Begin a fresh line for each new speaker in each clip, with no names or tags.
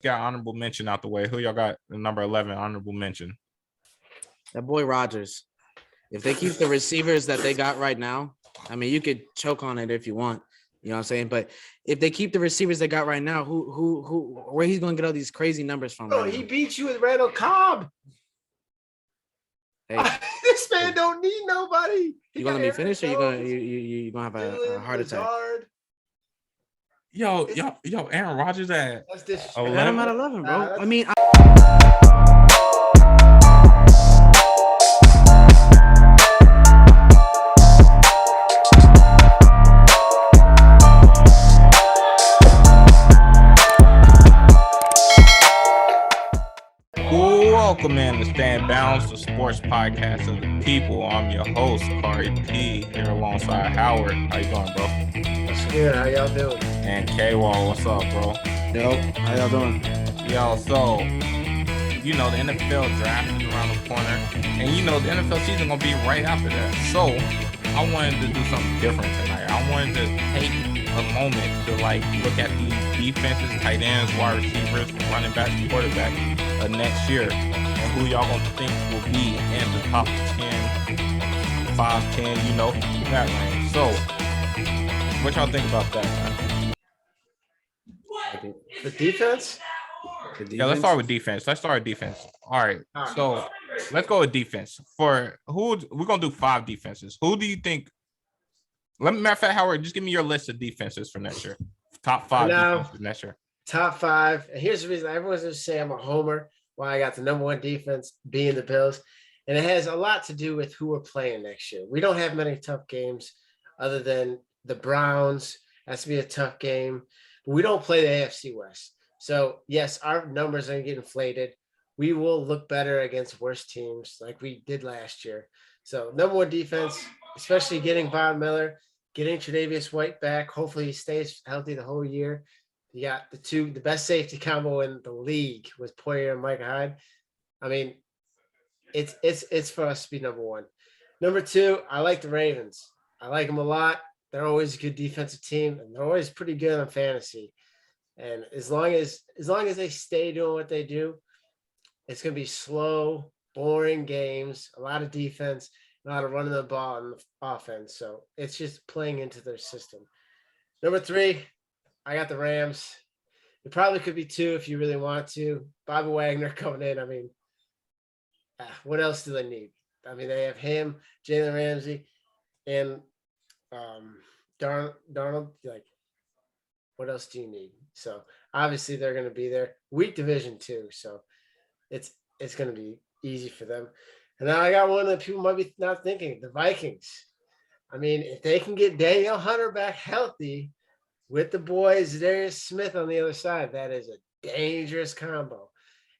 got honorable mention out the way. Who y'all got number 11 honorable mention?
That boy Rodgers. If they keep the receivers that they got right now, I mean, you could choke on it if you want. You know what I'm saying? But if they keep the receivers they got right now, where he's going to get all these crazy numbers from?
Oh, he beat you with Randall Cobb.
Hey,
this man don't need nobody.
You gonna be finished, or you gonna have a heart attack?
Yo, Aaron Rodgers at
That's disrespectful.
I got him at 11, bro. I mean.
Welcome in to Stand Bounds, the sports podcast of the people. I'm your host, Kari P, here alongside Howard. How you doing, bro?
That's good. How y'all doing?
And K-Wall, what's up, bro?
Yo, how y'all doing?
Yo, so, you know, the NFL draft is around the corner, and you know, the NFL season gonna be right after that. So, I wanted to do something different tonight. I wanted to take a moment to, look at these defenses, tight ends, wide receivers, running backs, quarterback next year, and who y'all gonna think will be in the top 10, 5, 10, you know, that range. So, what y'all think about that, man?
The defense?
Yeah, let's start with defense. All right. So let's go with defense. For who we're gonna do 5 defenses. Who do you think? Matter of fact, Howard, just give me your list of defenses for next year. Top 5 defenses next year.
Top 5. And here's the reason everyone's gonna say I'm a homer. Why I got the number 1 defense being the Bills. And it has a lot to do with who we're playing next year. We don't have many tough games other than the Browns. Has to be a tough game. But we don't play the AFC West. So, yes, our numbers are going to get inflated. We will look better against worse teams like we did last year. So, number 1 defense, especially getting Von Miller, getting Tre'Davious White back. Hopefully, he stays healthy the whole year. You got the best safety combo in the league with Poyer and Micah Hyde. I mean, it's for us to be number 1. Number 2, I like the Ravens. I like them a lot. They're always a good defensive team, and they're always pretty good on fantasy. And as long as they stay doing what they do, it's going to be slow, boring games, a lot of defense, a lot of running the ball on the offense. So it's just playing into their system. Number 3, I got the Rams. It probably could be 2 if you really want to. Bobby Wagner coming in. I mean, what else do they need? I mean, they have him, Jalen Ramsey, and Darnold. Like, what else do you need? So obviously they're going to be there. Weak division too, so it's going to be easy for them. And now I got one that people might be not thinking: the Vikings. I mean, if they can get Daniel Hunter back healthy, with the boys, Darius Smith on the other side, that is a dangerous combo.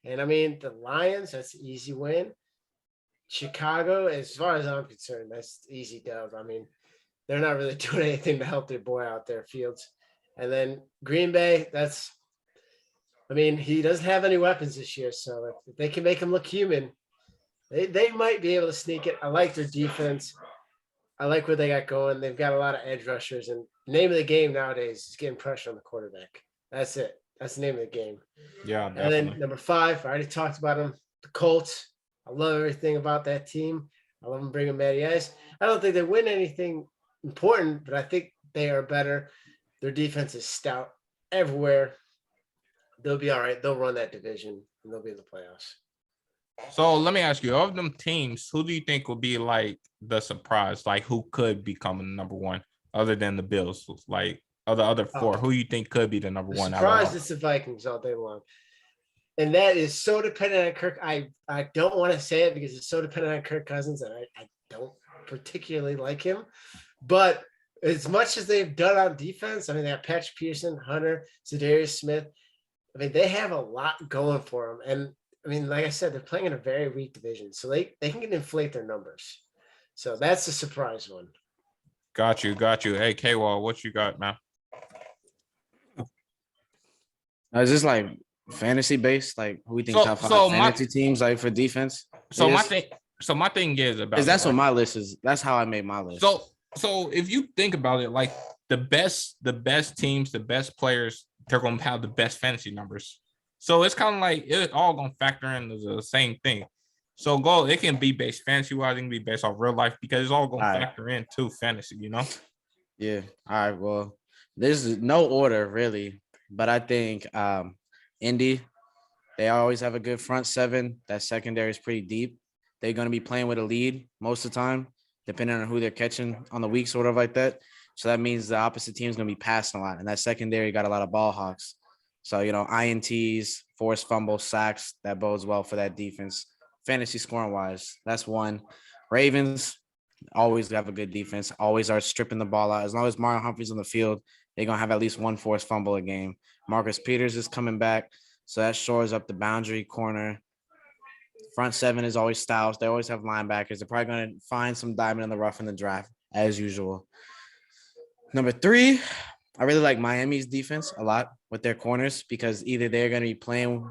And I mean, the Lions, that's an easy win. Chicago, as far as I'm concerned, that's easy dub. I mean, they're not really doing anything to help their boy out there, Fields. And then Green Bay, he doesn't have any weapons this year. So if they can make him look human, they might be able to sneak it. I like their defense. I like what they got going. They've got a lot of edge rushers, and the name of the game nowadays is getting pressure on the quarterback. That's it. That's the name of the game.
Yeah, definitely.
And then number 5, I already talked about them, the Colts. I love everything about that team. I love them bringing Matty Ice. I don't think they win anything important, but I think they are better. Their defense is stout everywhere. They'll be all right. They'll run that division, and they'll be in the playoffs.
So let me ask you, of them teams, who do you think will be the surprise? Who could become the number 1 other than the Bills? Of the other 4, who you think could be the number 1?
Surprise, it's the Vikings all day long. And that is so dependent on Kirk. I don't want to say it because it's so dependent on Kirk Cousins, and I don't particularly like him. But as much as they've done on defense, I mean, they have Patrick Peterson, Hunter, Zadarius Smith. I mean, they have a lot going for them. And I mean, like I said, they're playing in a very weak division, so they can inflate their numbers. So that's the surprise one.
Got you. Hey, K-Wall, what you got, man?
Is this fantasy based? Who we think top 5 fantasy teams for defense?
So my thing is about
that's what my list is. That's how I made my list.
So if you think about it, the best teams, the best players, they're going to have the best fantasy numbers. So it's kind of like it all gonna factor into the same thing. So it can be based fantasy wise, it can be based off real life because it's all gonna factor into fantasy,
Yeah. All right. Well, there's no order really, but I think Indy, they always have a good front seven. That secondary is pretty deep. They're going to be playing with a lead most of the time, depending on who they're catching on the week, sort of like that. So that means the opposite team is going to be passing a lot. And that secondary got a lot of ball hawks. So, INTs, forced fumbles, sacks, that bodes well for that defense. Fantasy scoring wise, that's one. Ravens always have a good defense, always are stripping the ball out. As long as Marlon Humphrey's on the field, they're going to have at least one forced fumble a game. Marcus Peters is coming back. So that shores up the boundary corner. Front seven is always styles. They always have linebackers. They're probably going to find some diamond in the rough in the draft, as usual. Number 3, I really like Miami's defense a lot with their corners because either they're going to be playing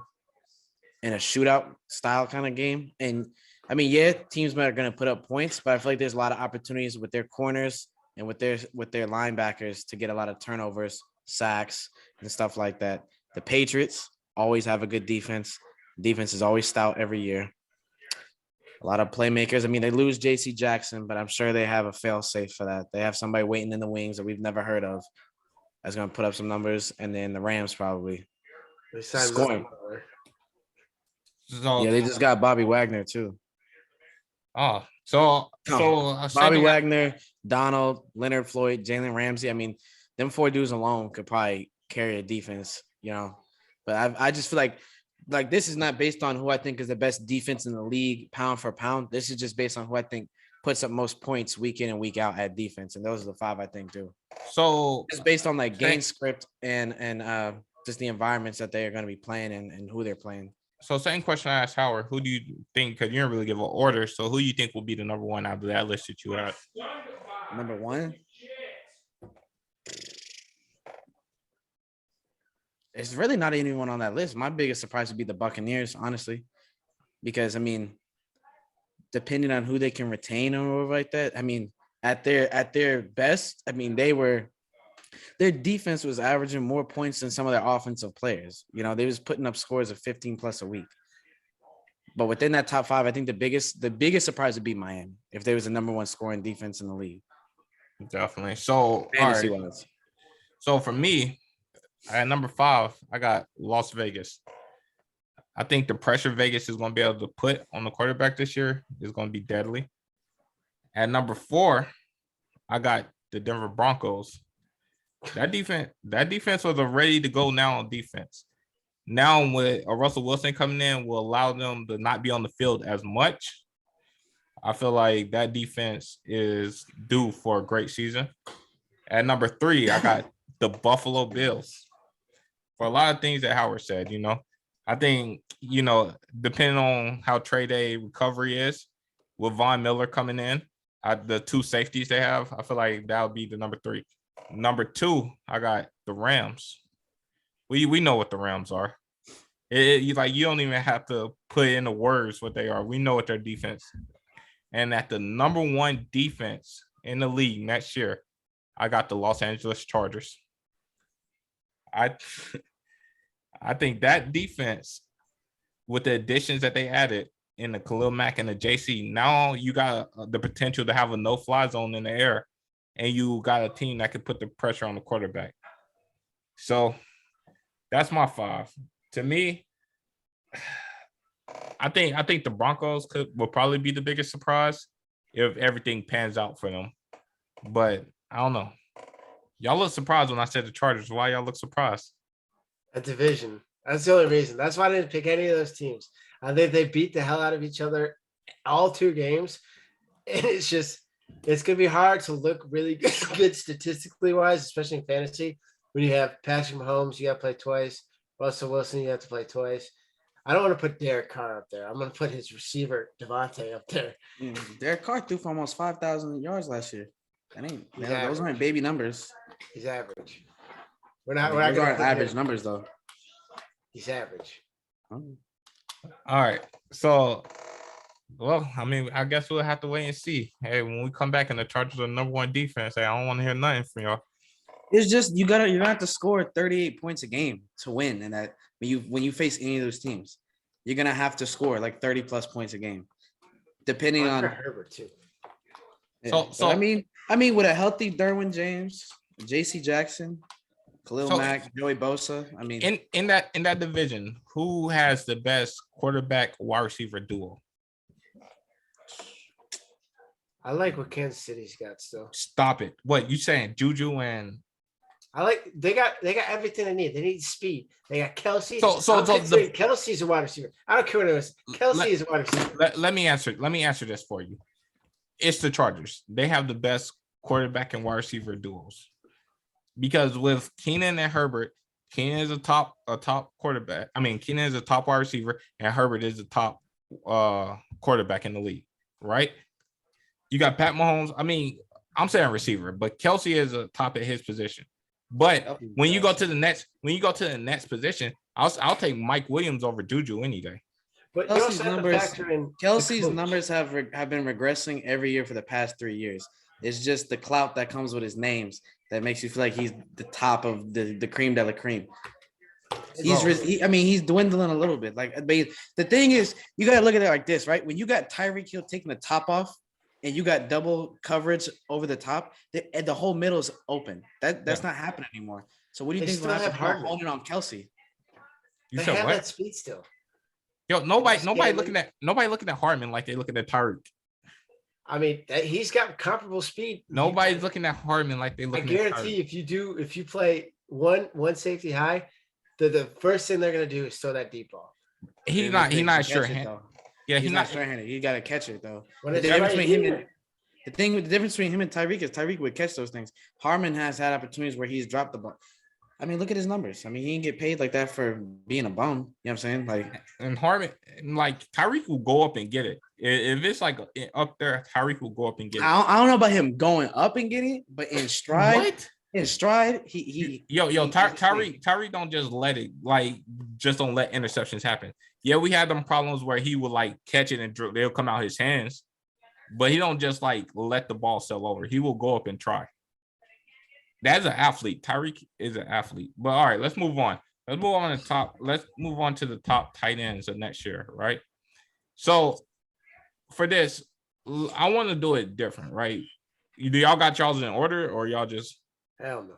in a shootout style kind of game. And I mean, yeah, teams are going to put up points, but I feel like there's a lot of opportunities with their corners and with their linebackers to get a lot of turnovers, sacks, and stuff like that. The Patriots always have a good defense. Defense is always stout every year. A lot of playmakers. I mean, they lose J.C. Jackson, but I'm sure they have a fail-safe for that. They have somebody waiting in the wings that we've never heard of that's going to put up some numbers, and then the Rams probably scoring.
So
yeah, they just got Bobby Wagner too. Bobby Wagner, Donald, Leonard Floyd, Jalen Ramsey. I mean, them 4 dudes alone could probably carry a defense, But I just feel like this is not based on who I think is the best defense in the league, pound for pound. This is just based on who I think puts up most points week in and week out at defense, and those are the 5 I think do.
So
it's based on game script and just the environments that they are going to be playing and who they're playing.
So same question I asked Howard. Who do you think? Because you didn't really give an order. So who do you think will be the number 1 out of that list that you had?
Number 1. It's really not anyone on that list. My biggest surprise would be the Buccaneers, honestly, because I mean, depending on who they can retain or like that. I mean, at their best, I mean, their defense was averaging more points than some of their offensive players. They was putting up scores of 15 plus a week. But within that top 5, I think the biggest surprise would be Miami if there was a number 1 scoring defense in the league.
Definitely. So,
fantasy
right.
wise.
So for me, at number 5, I got Las Vegas. I think the pressure Vegas is going to be able to put on the quarterback this year is going to be deadly. At number 4, I got the Denver Broncos. That defense was ready to go now on defense. Now with Russell Wilson coming in will allow them to not be on the field as much. I feel like that defense is due for a great season. At number 3, I got the Buffalo Bills. For a lot of things that Howard said, I think, depending on how trade day recovery is, with Von Miller coming in, the 2 safeties they have, I feel like that'll be the number 3. Number 2, I got the Rams. We know what the Rams are. You don't even have to put in the words what they are. We know what their defense. And at the number 1 defense in the league next year, I got the Los Angeles Chargers. I think that defense, with the additions that they added in the Khalil Mack and the JC, now you got the potential to have a no-fly zone in the air, and you got a team that can put the pressure on the quarterback. So that's my 5. To me, I think the Broncos will probably be the biggest surprise if everything pans out for them. But I don't know. Y'all look surprised when I said the Chargers. Why y'all look surprised?
A division. That's the only reason. That's why I didn't pick any of those teams. I think they beat the hell out of each other all 2 games. And it's going to be hard to look really good statistically wise, especially in fantasy. When you have Patrick Mahomes, you got to play twice. Russell Wilson, you have to play twice. I don't want to put Derek Carr up there. I'm going to put his receiver, Javonte, up there.
Derek Carr threw for almost 5,000 yards last year. Those aren't baby numbers.
He's average.
Those aren't average numbers, though.
He's average.
All right. So, well, I mean, I guess we'll have to wait and see. Hey, when we come back and the Chargers are the number 1 defense, I don't want to hear nothing from y'all.
It's just you're gonna have to score 38 points a game to win, and when you face any of those teams, you're gonna have to score like 30 plus points a game, depending on
Herbert too.
Yeah. So I mean, with a healthy Derwin James, J.C. Jackson, Khalil Mack, Joey Bosa. I mean,
in that division, who has the best quarterback wide receiver duo?
I like what Kansas City's got still.
Stop it! What you saying, Juju and?
I like they got everything they need. They need speed. They got Kelsey. Kelsey's a wide receiver. I don't care what it is. Kelsey is a wide receiver.
Let me answer this for you. It's the Chargers. They have the best quarterback and wide receiver duos. Because with Keenan and Herbert, Keenan is a top quarterback. I mean, Keenan is a top wide receiver, and Herbert is the top quarterback in the league, right? You got Pat Mahomes. I mean, I'm saying receiver, but Kelsey is a top at his position. But when you go to the next position, I'll take Mike Williams over Juju any day.
But
Kelsey's numbers have been regressing every year for the past 3 years. It's just the clout that comes with his names that makes you feel like he's the top of the cream de la cream. He's dwindling a little bit. Like, the thing is, you got to look at it like this, right? When you got Tyreek Hill taking the top off and you got double coverage over the top, the whole middle is open. That's not happening anymore. So what do you think is going to happen holding on Kelsey?
You
they
said
have
what?
That speed still.
Yo, nobody looking at Hartman like they looking at Tyreek.
I mean, he's got comparable speed.
Nobody's looking at Hartman like they looking at Tyreek.
I guarantee if you play one safety high, the first thing they're gonna do is throw that deep ball.
He's not sure-handed. Yeah, he's not
sure-handed. You gotta catch it though.
The difference
between him and Tyreek is Tyreek would catch those things. Harmon has had opportunities where he's dropped the ball. I mean, look at his numbers. I mean, he didn't get paid like that for being a bum. You know what I'm saying? Like,
and Harmon, like Tyreek will go up and get it. If it's like up there, Tyreek will go up and get it.
I don't know about him going up and getting it, but in stride,
Tyreek don't just don't let interceptions happen. Yeah, we had them problems where he would like catch it and they'll come out his hands, but he don't just like let the ball sail over. He will go up and try. That's an athlete. Tyreek is an athlete. But all right, let's move on. Let's move on to the top tight ends of next year, right? So for this, I want to do it different, right? Do y'all got y'all's in order or y'all just
hell no?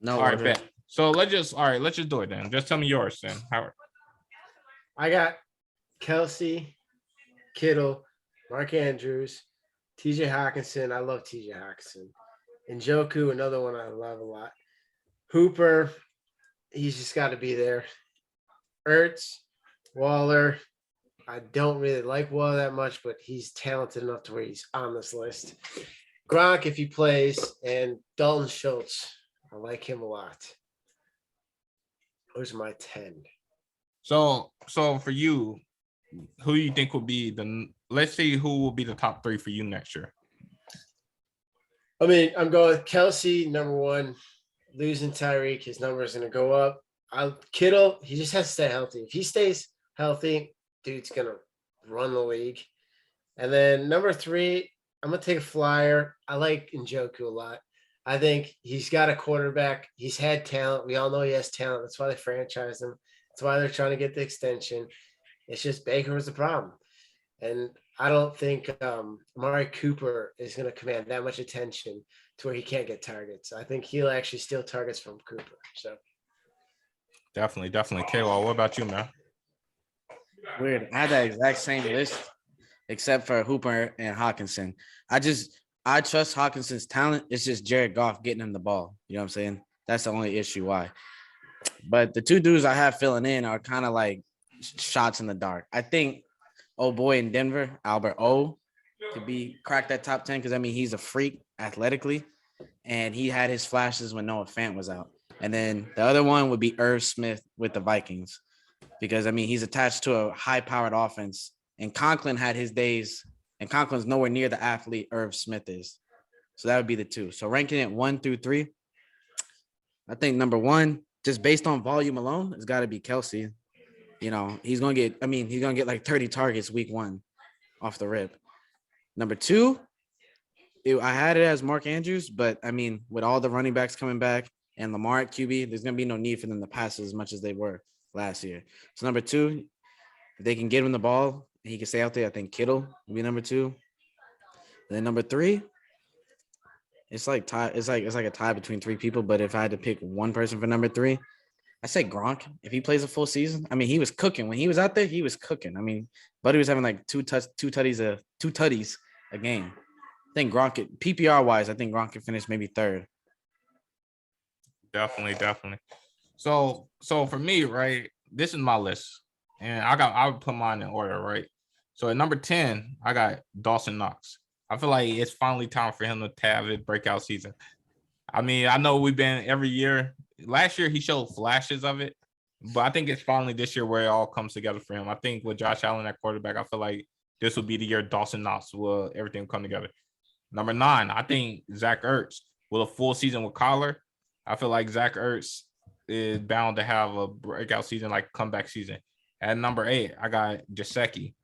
No.
All right, bet. So let's just do it then. Just tell me yours then, Howard.
I got Kelsey, Kittle, Mark Andrews, TJ Hawkinson. I love TJ Hawkinson. Njoku, another one I love a lot. Hooper, he's just got to be there. Ertz, Waller. I don't really like Waller that much, but he's talented enough to where he's on this list. Gronk, if he plays, and Dalton Schultz. I like him a lot. Those are my 10.
So for you, who do you think will be let's see who will be the top 3 for you next year?
I mean, I'm going with Kelsey, number 1. Losing Tyreek, his number is going to go up. Kittle, he just has to stay healthy. If he stays healthy, dude's going to run the league. And then number 3, I'm going to take a flyer. I like Njoku a lot. I think he's got a quarterback. He's had talent. We all know he has talent. That's why they franchised him. That's why they're trying to get the extension. It's just Baker was the problem. And I don't think Amari Cooper is going to command that much attention to where he can't get targets. I think he'll actually steal targets from Cooper. So
definitely. K-Law, what about you, man?
Weird. I had that exact same list, except for Hooper and Hawkinson. I trust Hawkinson's talent. It's just Jared Goff getting him the ball. You know what I'm saying? That's the only issue why. But the 2 dudes I have filling in are kind of like shots in the dark. I think boy in Denver, Albert O, to crack that top 10 because, I mean, he's a freak athletically, and he had his flashes when Noah Fant was out. And then the other one would be Irv Smith with the Vikings because, I mean, he's attached to a high-powered offense, and Conklin had his days, and Conklin's nowhere near the athlete Irv Smith is. So that would be the 2. So ranking it 1 through 3, I think number 1, just based on volume alone, it's got to be Kelsey. You know, he's going to get like 30 targets week 1 off the rip. Number 2, I had it as Mark Andrews, but I mean, with all the running backs coming back and Lamar at QB, there's going to be no need for them to pass as much as they were. last year. So number 2, if they can get him the ball and he can stay out there, I think Kittle will be number 2. And then number 3, it's like a tie between 3 people. But if I had to pick one person for number 3, I say Gronk. If he plays a full season, I mean, he was cooking when he was out there. He was cooking. I mean, Buddy was having like two tutties a game. I think Gronk PPR wise, I think Gronk could finish maybe 3rd.
Definitely. So for me, right, this is my list, and I would put mine in order, right? So at number 10, I got Dawson Knox. I feel like it's finally time for him to have a breakout season. I mean, I know we've been every year. Last year, he showed flashes of it, but I think it's finally this year where it all comes together for him. I think with Josh Allen at quarterback, I feel like this will be the year Dawson Knox will everything come together. Number 9, I think Zach Ertz with a full season with Collar. I feel like Zach Ertz is bound to have a breakout season, like comeback season. At number 8, I got Gesicki.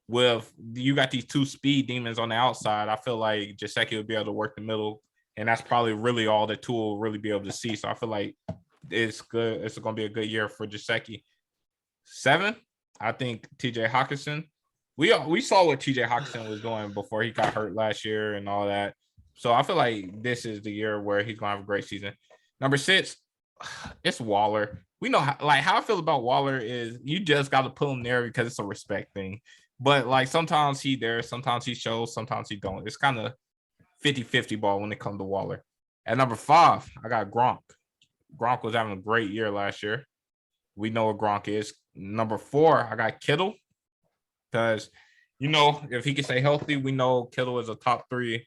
With you got these 2 speed demons on the outside, I feel like Gesicki will be able to work the middle, and that's probably really all that Tua will really be able to see. So I feel like it's good. It's going to be a good year for Gesicki. 7, I think TJ Hawkinson. We saw what TJ Hawkinson was doing before he got hurt last year and all that. So I feel like this is the year where he's going to have a great season. Number 6, it's Waller. We know how I feel about Waller is you just got to put him there because it's a respect thing. But like sometimes he there, sometimes he shows, sometimes he don't. It's kind of 50-50 ball when it comes to Waller. At number 5, I got Gronk. Gronk was having a great year last year. We know what Gronk is. Number 4, I got Kittle. Because, if he can stay healthy, we know Kittle is a top 3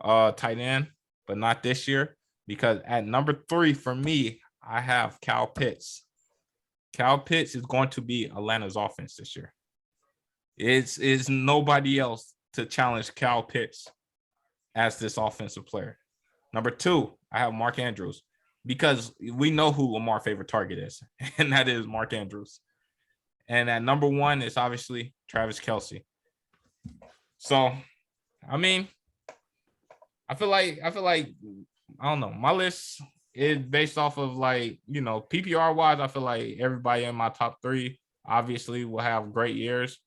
tight end, but not this year. Because at number 3 for me, I have Kyle Pitts. Kyle Pitts is going to be Atlanta's offense this year. It's nobody else to challenge Kyle Pitts as this offensive player. Number 2, I have Mark Andrews, because we know who Lamar's favorite target is, and that is Mark Andrews. And at number 1 is obviously Travis Kelce. So, I mean, I feel like I don't know. My list is based off of PPR wise. I feel like everybody in my top 3 obviously will have great years.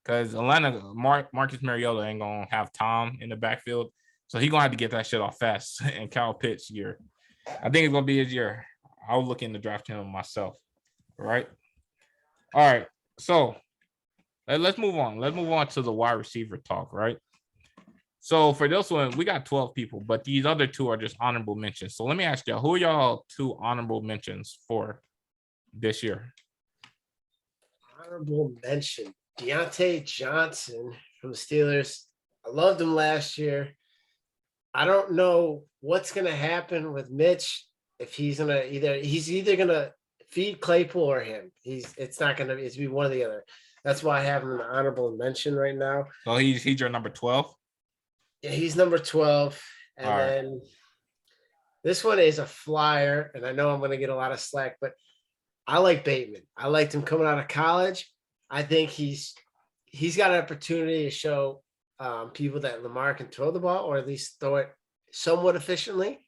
Because Atlanta, Marcus Mariota ain't going to have Tom in the backfield. So he's going to have to get that shit off fast. And Kyle Pitts' year, I think it's going to be his year. I'll look into drafting him myself. Right? All right. So let's move on. Let's move on to the wide receiver talk, right? So for this one, we got 12 people, but these other 2 are just honorable mentions. So let me ask y'all, who are y'all 2 honorable mentions for this year?
Honorable mention. Deontay Johnson from the Steelers. I loved him last year. I don't know what's going to happen with Mitch. If he's either going to feed Claypool or him. It's not going to be one or the other. That's why I have him an honorable mention right now.
So he's your number 12?
Yeah, he's number 12. And
all
then
right.
This one is a flyer, and I know I'm going to get a lot of slack, but I like Bateman. I liked him coming out of college. I think he's got an opportunity to show people that Lamar can throw the ball, or at least throw it somewhat efficiently.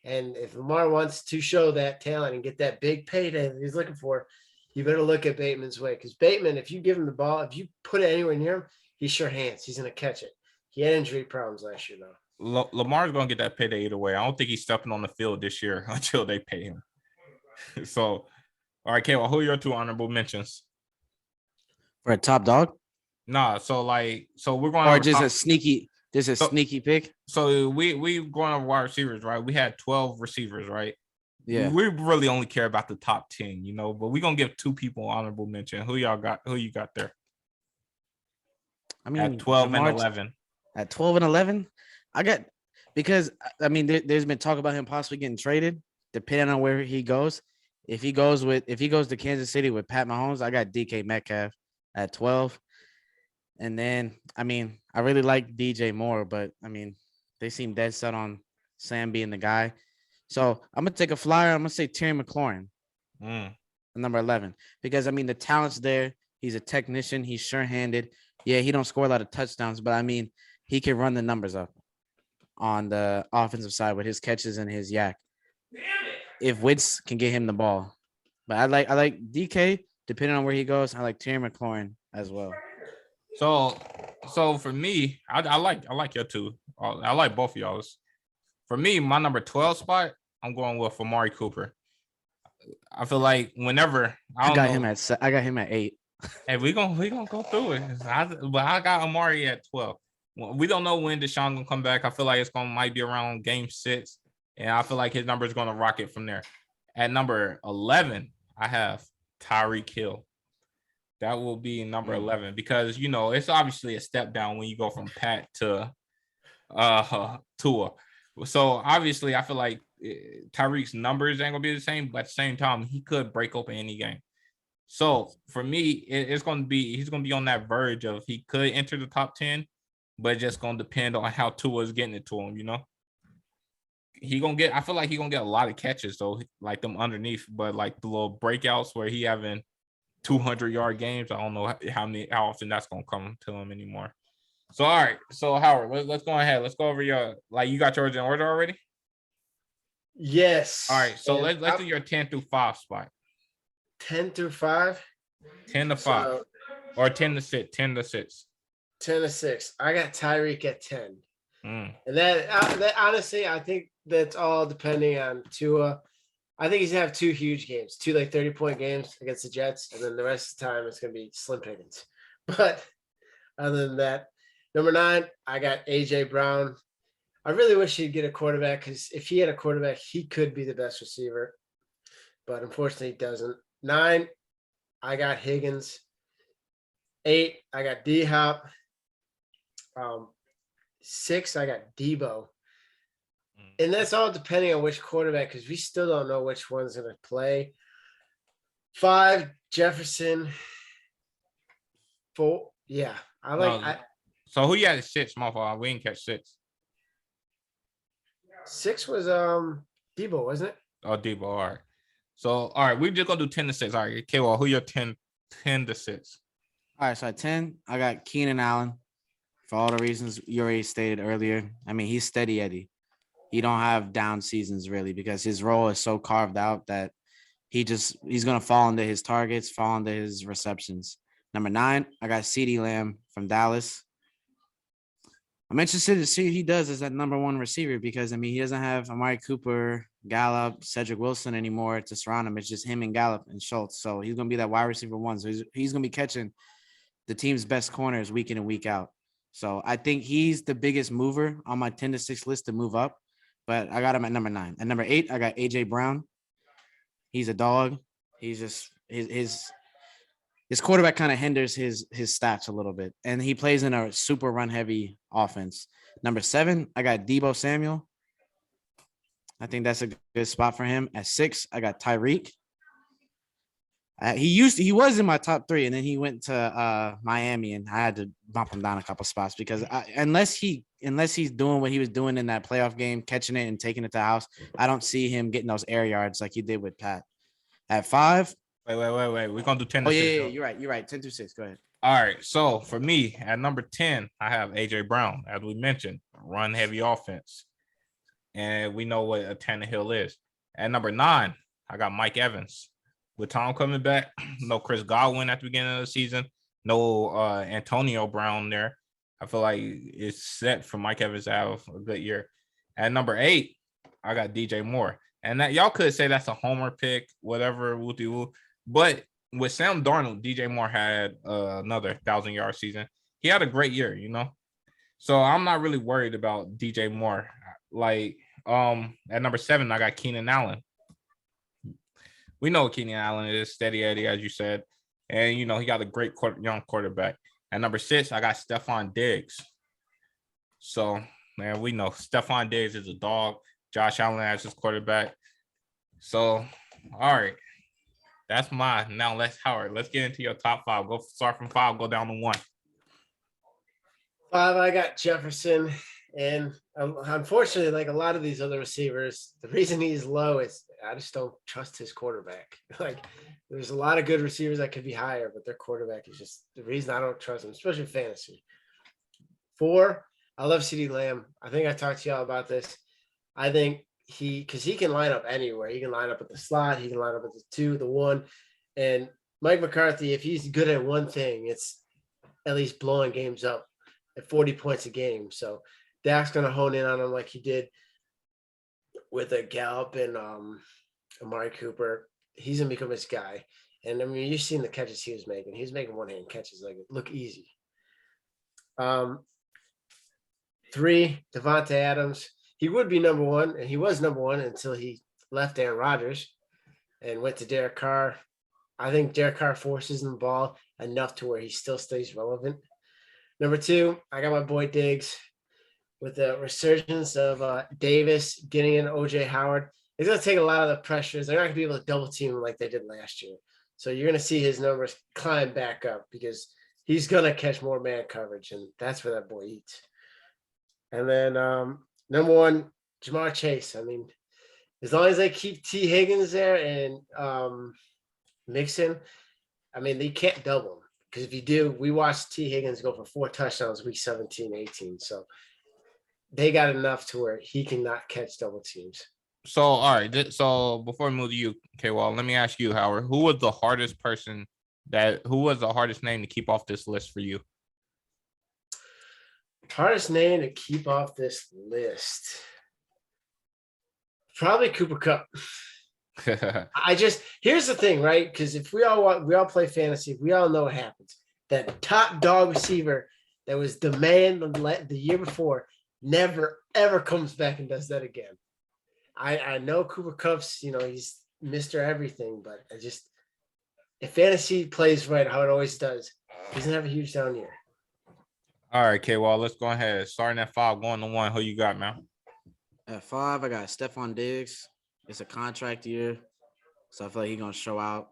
And if Lamar wants to show that talent and get that big payday that he's looking for, you better look at Bateman's way. Because Bateman, if you give him the ball, if you put it anywhere near him, he's sure hands. He's going to catch it. He had injury problems last year, though.
Lamar's going to get that payday either way. I don't think he's stepping on the field this year until they pay him. So, all right, Kayla, who are your 2 honorable mentions?
For a top dog?
Nah, so we're going
or just a sneaky pick.
So we going over wide receivers, right? We had 12 receivers, right?
Yeah.
We really only care about the top 10, but we're gonna give 2 people honorable mention. Who you got there?
I mean,
at 12 and 11.
At 12 and 11, because there's been talk about him possibly getting traded, depending on where he goes. If he goes to Kansas City with Pat Mahomes, I got DK Metcalf at 12. And then, I really like DJ Moore, but they seem dead set on Sam being the guy. So I'm going to take a flyer. I'm going to say Terry McLaurin, number 11, because the talent's there. He's a technician. He's sure-handed. Yeah, he don't score a lot of touchdowns, but he can run the numbers up on the offensive side with his catches and his yak. If Witz can get him the ball. But I like DK. depending on where he goes, I like Terry McLaurin as well.
So for me, I like your two. I like both of y'all's. For me, my number 12 spot, I'm going with Amari Cooper. I feel like whenever
I got him at 8.
Hey, we gonna go through it. But I got Amari at 12. We don't know when Deshaun gonna come back. I feel like might be around game 6, and I feel like his number is gonna rocket from there. At number 11, I have Tyreek Hill. That will be number 11 because it's obviously a step down when you go from Pat to Tua. So obviously, I feel like Tyreek's numbers ain't gonna be the same, but at the same time, he could break open any game. So for me, he's gonna be on that verge of he could enter the top 10, but it's just gonna depend on how Tua's getting it to him. I feel like he's gonna get a lot of catches though, like them underneath, but like the little breakouts where he having 200-yard games, I don't know how often that's gonna come to him anymore. So all right, so Howard, let's go ahead. Let's go over you got yours in order already?
Yes.
All right, so let's do your 10 through 5 spot.
10 through 5?
10 to 5. Or 10 to 6. 10 to 6.
10 to 6. I got Tyreek at 10.
Mm.
And that honestly, I think that's all depending on Tua. I think he's gonna have 2 huge games, 2 like 30-point games against the Jets, and then the rest of the time it's gonna be slim pickings. But other than that, number 9, I got AJ Brown. I really wish he'd get a quarterback because if he had a quarterback, he could be the best receiver. But unfortunately, he doesn't. 9, I got Higgins. 8, I got D-Hop. 6, I got Debo. And that's all depending on which quarterback because we still don't know which one's going to play. 5, Jefferson. 4, yeah.
So who you had at 6, my fault? We didn't catch 6.
6 was Debo, wasn't it?
Oh, Debo, all right. So, all right, we're just going to do 10 to 6. All right, K-Wall, who your 10 to 6?
All right, so at 10, I got Keenan Allen for all the reasons you already stated earlier. I mean, he's steady Eddie. He don't have down seasons really because his role is so carved out that he's going to fall into his targets, fall into his receptions. Number 9, I got CeeDee Lamb from Dallas. I'm interested to see what he does as that number 1 receiver because, I mean, he doesn't have Amari Cooper, Gallup, Cedric Wilson anymore to surround him. It's just him and Gallup and Schultz. So he's going to be that wide receiver 1. So he's going to be catching the team's best corners week in and week out. So I think he's the biggest mover on my 10 to 6 list to move up. But I got him at number 9. At number 8, I got AJ Brown. He's a dog. He's just his quarterback kind of hinders his stats a little bit. And he plays in a super run heavy offense. Number 7, I got Debo Samuel. I think that's a good spot for him. At 6, I got Tyreek. He was in my top 3, and then he went to Miami, and I had to bump him down a couple spots because unless he's doing what he was doing in that playoff game, catching it and taking it to the house, I don't see him getting those air yards like he did with Pat. At 5.
Wait. We're gonna do 10 to 6.
Yeah, you're right. 10 through 6. Go ahead.
All right. So for me, at number 10, I have AJ Brown, as we mentioned, run heavy offense. And we know what a Tannehill is. At number 9, I got Mike Evans. With Tom coming back, no Chris Godwin at the beginning of the season, no Antonio Brown there. I feel like it's set for Mike Evans to have a good year. At number 8, I got DJ Moore. And that y'all could say that's a homer pick, whatever, woo-dee-woo. But with Sam Darnold, DJ Moore had another 1,000-yard season. He had a great year, So I'm not really worried about DJ Moore. Like, at number 7, I got Keenan Allen. We know Keenan Allen is steady Eddie, as you said. And, he got a great young quarterback. At number 6, I got Stephon Diggs. So, man, we know Stephon Diggs is a dog. Josh Allen as his quarterback. So, all right. That's mine. Now, let's get into your top 5. Go start from 5, go down to 1.
5, I got Jefferson. And unfortunately, like a lot of these other receivers, the reason he's low is I just don't trust his quarterback. Like, there's a lot of good receivers that could be higher, but their quarterback is just the reason I don't trust him, especially fantasy. 4, I love CeeDee Lamb. I think I talked to y'all about this. I think because he can line up anywhere. He can line up at the slot. He can line up at the 2, the 1. And Mike McCarthy, if he's good at one thing, it's at least blowing games up at 40 points a game. So Dak's going to hone in on him like he did with a Gallup and Amari Cooper. He's going to become his guy. And I mean, you've seen the catches he was making. He was making one-hand catches like it look easy. 3, Davante Adams. He would be number 1, and he was number 1 until he left Aaron Rodgers and went to Derek Carr. I think Derek Carr forces the ball enough to where he still stays relevant. Number 2, I got my boy Diggs with the resurgence of Davis getting in OJ Howard. It's going to take a lot of the pressures. They're not going to be able to double team him like they did last year. So you're going to see his numbers climb back up because he's going to catch more man coverage, and that's where that boy eats. And then number 1, Jamar Chase. I mean, as long as they keep T. Higgins there and Mixon, I mean, they can't double him. Because if you do, we watched T. Higgins go for 4 touchdowns week 17, 18. So they got enough to where he cannot catch double teams.
So, all right. So before we move to you, K-Wall, let me ask you, Howard, who was the hardest name to keep off this list for you?
Hardest name to keep off this list. Probably Cooper Kupp. Here's the thing, right? Because if we all play fantasy, we all know what happens. That top dog receiver that was the man the year before never ever comes back and does that again. I know Cooper Kupp's, he's Mr. Everything, but if fantasy plays right how it always does, he's gonna have a huge down year.
All right, K-Wall, let's go ahead. Starting at 5, going to 1. Who you got, man?
At 5, I got Stephon Diggs. It's a contract year, so I feel like he's going to show out.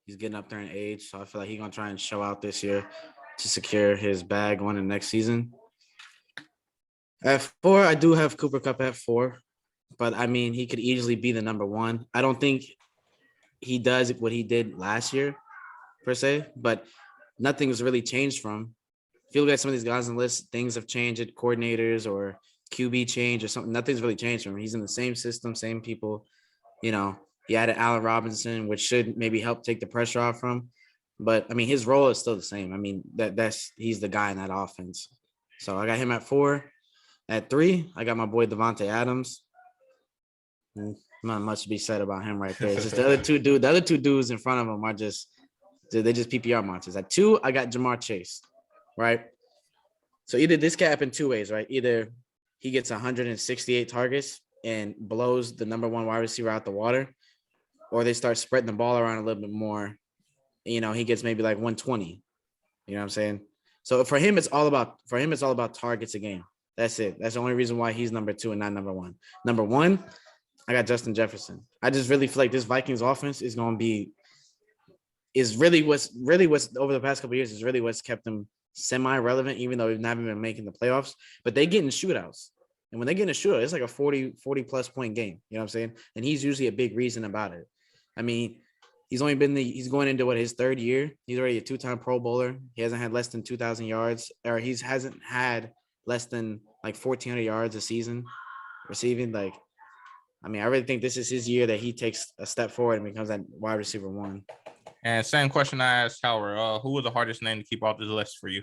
He's getting up there in age, so I feel like he's going to try and show out this year to secure his bag going in next season. At 4, I do have Cooper Kupp at 4, but, I mean, he could easily be the number 1. I don't think he does what he did last year, per se, but nothing's really changed from him. If you look at some of these guys on the list, things have changed, coordinators or QB change or something. Nothing's really changed for him. He's in the same system, same people. He added Allen Robinson, which should maybe help take the pressure off from him. But, I mean, his role is still the same. I mean, he's the guy in that offense. So I got him at 4. At 3, I got my boy Davante Adams. Not much to be said about him right there. It's just the other two dudes in front of him are just PPR monsters. At 2, I got Jamar Chase. Right. So either this can happen 2 ways, right? Either he gets 168 targets and blows the number 1 wide receiver out the water, or they start spreading the ball around a little bit more. He gets maybe like 120. You know what I'm saying? So for him, it's all about targets a game. That's it. That's the only reason why he's number 2 and not number 1. Number 1, I got Justin Jefferson. I just really feel like this Vikings offense is going to be what's over the past couple of years is really what's kept them semi-relevant, even though we've never been making the playoffs. But they get in shootouts. And when they get in a shootout, it's like a 40-plus point game. You know what I'm saying? And he's usually a big reason about it. I mean, he's going into his 3rd year. He's already a 2-time Pro Bowler. He hasn't had less than 2,000 yards, or he hasn't had less than like 1,400 yards a season receiving. Like, I mean, I really think this is his year that he takes a step forward and becomes that wide receiver 1.
And same question I asked Howard. Who was the hardest name to keep off this list for you?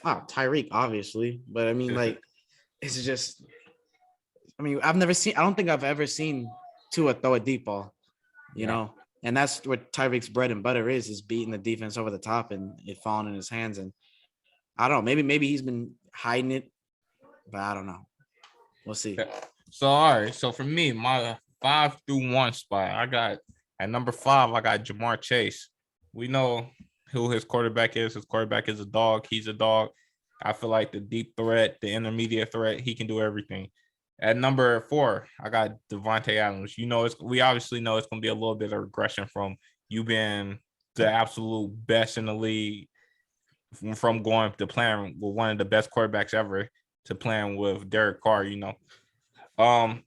Oh, Tyreek, obviously. But I mean, like, it's just, I mean, I don't think I've ever seen Tua throw a deep ball, you know? And that's what Tyreek's bread and butter is beating the defense over the top and it falling in his hands. And I don't know, maybe he's been hiding it, but I don't know. We'll see.
So, all right. So for me, my 5 through 1 spot, I got at number 5, I got Jamar Chase. We know who his quarterback is. His quarterback is a dog. He's a dog. I feel like the deep threat, the intermediate threat, he can do everything. At number 4, I got Davante Adams. We obviously know it's going to be a little bit of regression from you being the absolute best in the league, from going to playing with one of the best quarterbacks ever to playing with Derek Carr,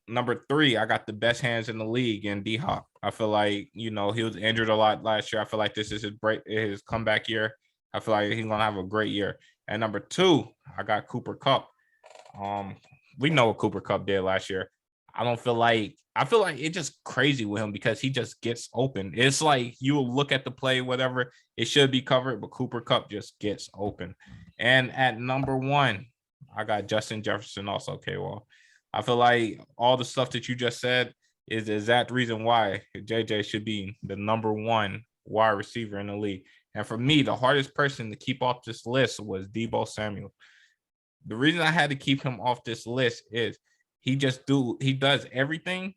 Number 3, I got the best hands in the league in D-Hop. I feel like, he was injured a lot last year. I feel like this is his comeback year. I feel like he's going to have a great year. And number 2, I got Cooper Kupp. We know what Cooper Kupp did last year. I feel like it's just crazy with him because he just gets open. It's like you will look at the play, whatever, it should be covered, but Cooper Kupp just gets open. And at number 1, I got Justin Jefferson also, K-Wall. I feel like all the stuff that you just said is the exact reason why JJ should be the number 1 wide receiver in the league. And for me, the hardest person to keep off this list was Debo Samuel. The reason I had to keep him off this list is he does everything,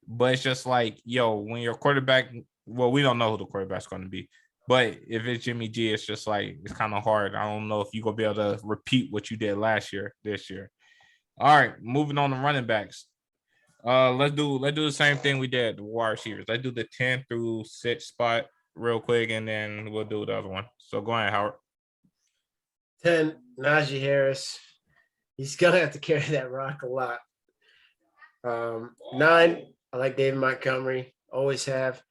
but it's just like, yo, when your quarterback, well, we don't know who the quarterback's going to be, but if it's Jimmy G, it's just like, it's kind of hard. I don't know if you're going to be able to repeat what you did this year. All right, moving on to running backs. Let's do the same thing we did, the wide receivers. Let's do the 10 through 6 spot real quick, and then we'll do the other one. So go ahead, Howard.
10, Najee Harris. He's gonna have to carry that rock a lot. 9, I like David Montgomery. Always have.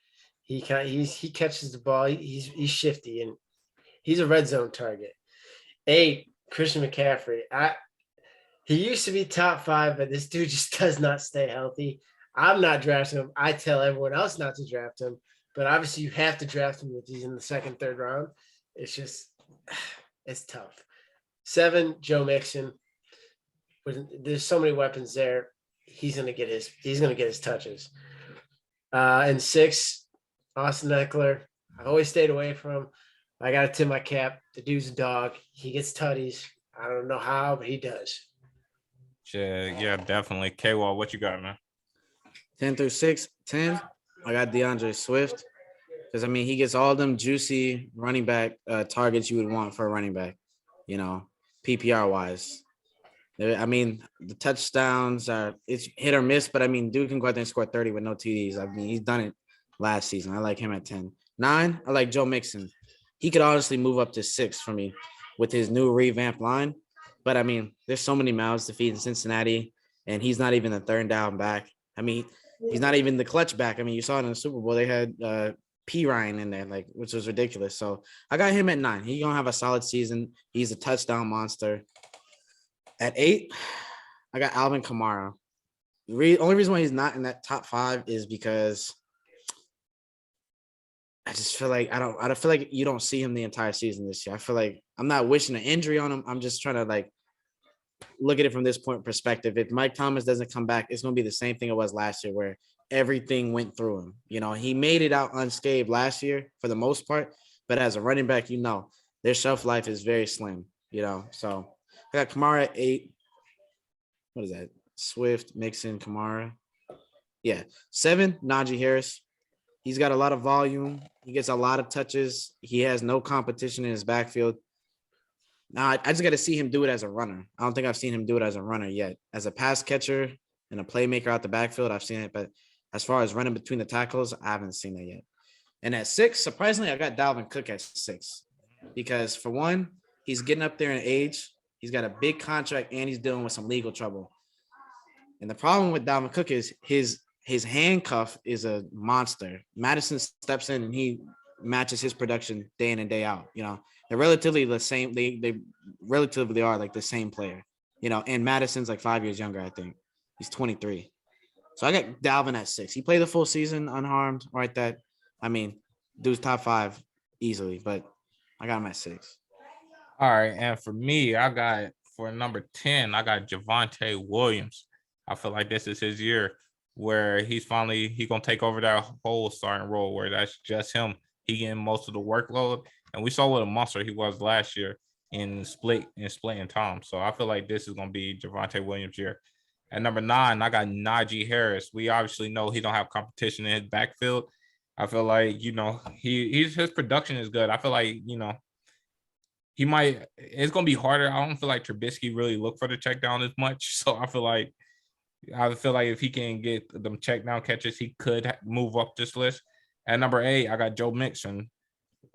He catches the ball. He's shifty and he's a red zone target. 8, Christian McCaffrey. He used to be top 5, but this dude just does not stay healthy. I'm not drafting him. I tell everyone else not to draft him, but obviously you have to draft him if he's in the 2nd, 3rd round. It's just, it's tough. 7, Joe Mixon. There's so many weapons there. He's gonna get his touches. And 6, Austin Eckler. I always stayed away from him. I gotta tip my cap. The dude's a dog. He gets tutties. I don't know how, but he does.
Yeah, definitely. K-Wall, what you got, man?
10 through 6. 10, I got DeAndre Swift. Because, I mean, he gets all them juicy running back targets you would want for a running back, PPR-wise. I mean, the touchdowns it's hit or miss, but, I mean, dude can go out there and score 30 with no TDs. I mean, he's done it last season. I like him at 10. 9, I like Joe Mixon. He could honestly move up to 6 for me with his new revamped line. But, I mean, there's so many mouths to feed in Cincinnati, and he's not even the 3rd down back. I mean, he's not even the clutch back. I mean, you saw it in the Super Bowl. They had P. Ryan in there, which was ridiculous. So I got him at 9. He's going to have a solid season. He's a touchdown monster. At 8, I got Alvin Kamara. The only reason why he's not in that top 5 is because I just feel like I don't feel like you don't see him the entire season this year. I feel like I'm not wishing an injury on him. I'm just trying to look at it from this point perspective. If Mike Thomas doesn't come back, it's going to be the same thing it was last year where everything went through him. He made it out unscathed last year for the most part, but as a running back, their shelf life is very slim, So I got Kamara at 8. What is that? Swift, Mixon, Kamara. Yeah. 7, Najee Harris. He's got a lot of volume. He gets a lot of touches. He has no competition in his backfield. Now, I just got to see him do it as a runner. I don't think I've seen him do it as a runner yet. As a pass catcher and a playmaker out the backfield, I've seen it. But as far as running between the tackles, I haven't seen that yet. And at 6, surprisingly, I got Dalvin Cook at 6. Because, for one, he's getting up there in age. He's got a big contract, and he's dealing with some legal trouble. And the problem with Dalvin Cook is his handcuff is a monster. Madison steps in and he matches his production day in and day out. They're relatively the same. They relatively are like the same player, and Madison's like 5 years younger. I think he's 23. So I got Dalvin at 6. He played the full season unharmed, right? Dude's top 5 easily, but I got him at 6.
All right. And for me, for number 10, I got Javonte Williams. I feel like this is his year where he's going to take over that whole starting role where that's just him. He getting most of the workload. And we saw what a monster he was last year in splitting time. So I feel like this is going to be Javonte Williams' year. At number 9, I got Najee Harris. We obviously know he don't have competition in his backfield. I feel like, his production is good. I feel like, it's going to be harder. I don't feel like Trubisky really looked for the check down as much. So I feel like if he can get them check down catches, he could move up this list. At number 8, I got Joe Mixon.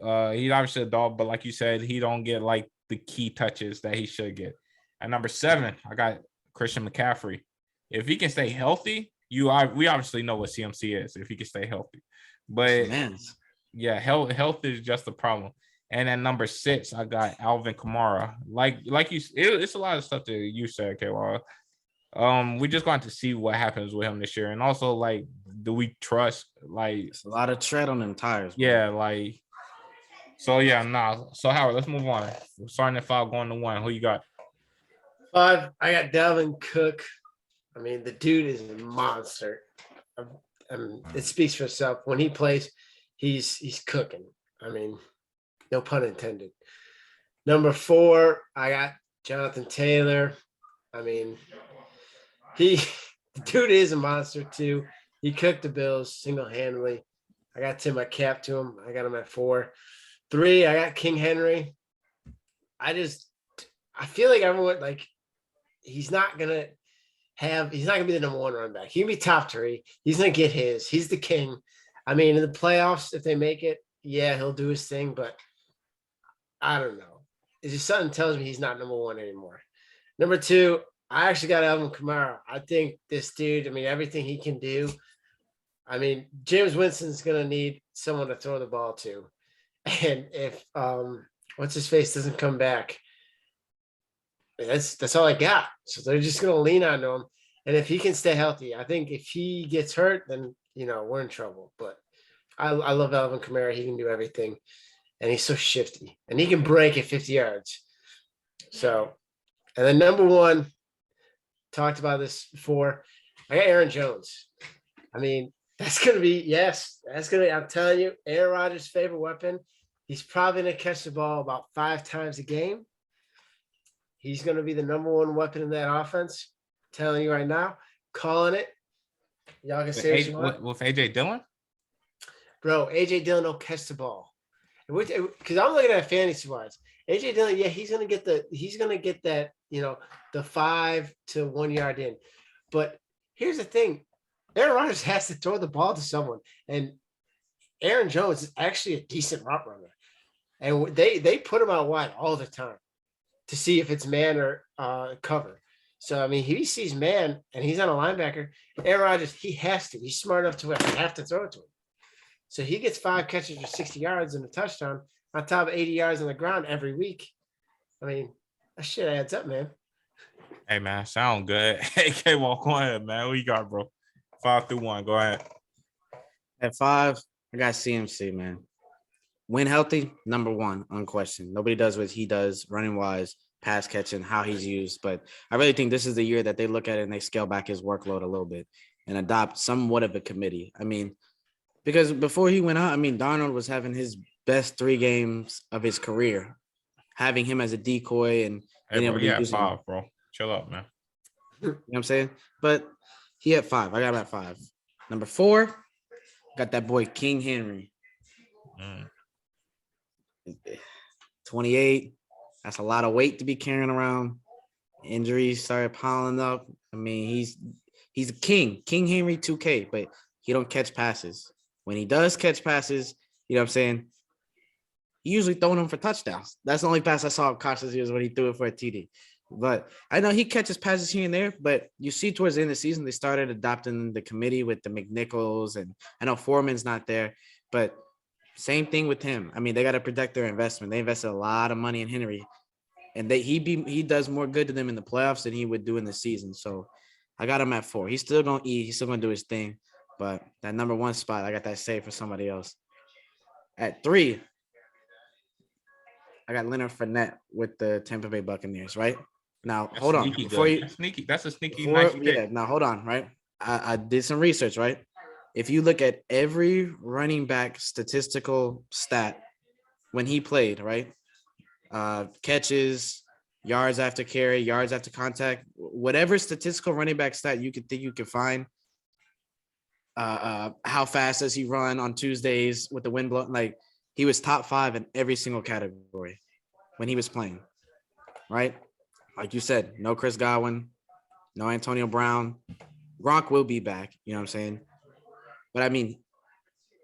He's obviously a dog, but like you said, he don't get the key touches that he should get. At number 7, I got Christian McCaffrey. If he can stay healthy, we obviously know what CMC is if he can stay healthy. But yeah, health is just the problem. And at number 6, I got Alvin Kamara. It's a lot of stuff that you said, K-Wall. We just going to see what happens with him this year, and also like, do we trust like?
It's a lot of tread on them tires. Bro.
Yeah, like. So yeah, nah. So Howard, let's move on. We're starting at 5, going to 1. Who you got?
5. I got Dalvin Cook. I mean, the dude is a monster. It speaks for itself. When he plays, he's cooking. I mean, no pun intended. Number 4, I got Jonathan Taylor. I mean, the dude is a monster too. He cooked the Bills single-handedly. I got Tim my cap to him. I got him at 4. 3, I got King Henry. I feel like everyone like he's not gonna be the number 1 running back. He can be top 3. He's gonna get his. He's the king. I mean, in the playoffs, if they make it, yeah, he'll do his thing. But I don't know. It's just something tells me he's not number 1 anymore. Number 2, I actually got Alvin Kamara. I think this dude. I mean, everything he can do. I mean, James Winston's gonna need someone to throw the ball to. And if what's his face doesn't come back, that's all I got. So they're just gonna lean on him. And if he can stay healthy, I think if he gets hurt, then we're in trouble. But I love Alvin Kamara. He can do everything, and he's so shifty, and he can break at 50 yards. So, and then number 1, talked about this before. I got Aaron Jones. I mean, that's gonna be I'm telling you, Aaron Rodgers' favorite weapon. He's probably going to catch the ball about 5 times a game. He's going to be the number 1 weapon in that offense. I'm telling you right now, calling it. Y'all can say what you want.
With A.J. Dillon?
Bro, A.J. Dillon don't catch the ball. Because I'm looking at fantasy-wise. A.J. Dillon, yeah, he's going to get that, the 5 to 1 yard in. But here's the thing. Aaron Rodgers has to throw the ball to someone. And Aaron Jones is actually a decent route runner. And they put him out wide all the time to see if it's man or cover. So, I mean, he sees man and he's on a linebacker. Aaron Rodgers, he's smart enough to have to throw it to him. So he gets 5 catches for 60 yards and a touchdown on top of 80 yards on the ground every week. I mean, that shit adds up, man.
Hey, man, sound good. Hey, K-Walk, go ahead, man. What you got, bro? 5 through 1, go ahead.
At 5, I got CMC, man. When healthy, number 1, unquestioned. Nobody does what he does, running wise, pass catching, how he's used. But I really think this is the year that they look at it and they scale back his workload a little bit and adopt somewhat of a committee. I mean, because before he went out, I mean, Darnold was having his best 3 games of his career, having him as a decoy and
hey, bro, yeah, 5, bro. Chill out, man.
You know what I'm saying? But he at 5. I got him at 5. Number 4, got that boy King Henry. 28. That's a lot of weight to be carrying around. Injuries started piling up. I mean, he's a king. King Henry 2K, but he don't catch passes. When he does catch passes, you know what I'm saying? He usually throwing them for touchdowns. That's the only pass I saw of Cox this year is when he threw it for a TD. But I know he catches passes here and there, but you see towards the end of the season, they started adopting the committee with the McNichols, and I know Foreman's not there, but same thing with him. I mean, they got to protect their investment. They invested a lot of money in Henry, and he does more good to them in the playoffs than he would do in the season. So I got him at 4. He's still going to eat. He's still going to do his thing, but that number 1 spot, I got that saved for somebody else. At 3, I got Leonard Fournette with the Tampa Bay Buccaneers, right? Now,
That's
hold on.
Before you, that's a sneaky.
Now, hold on, right? I did some research, right? If you look at every running back statistical stat when he played, right? Catches, yards after carry, yards after contact, whatever statistical running back stat you could think you could find. How fast does he run on Tuesdays with the wind blowing? Like, he was top 5 in every single category when he was playing, right? Like you said, no Chris Godwin, no Antonio Brown. Gronk will be back, you know what I'm saying? But I mean,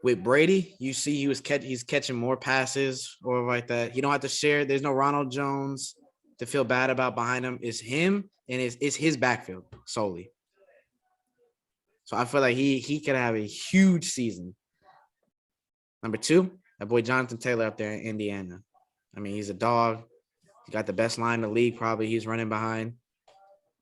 with Brady, you see he's catching more passes or like that. He don't have to share. There's no Ronald Jones to feel bad about behind him. It's him and it's his backfield solely. So I feel like he could have a huge season. Number 2, that boy Jonathan Taylor up there in Indiana. I mean, he's a dog. He got the best line in the league, probably. He's running behind.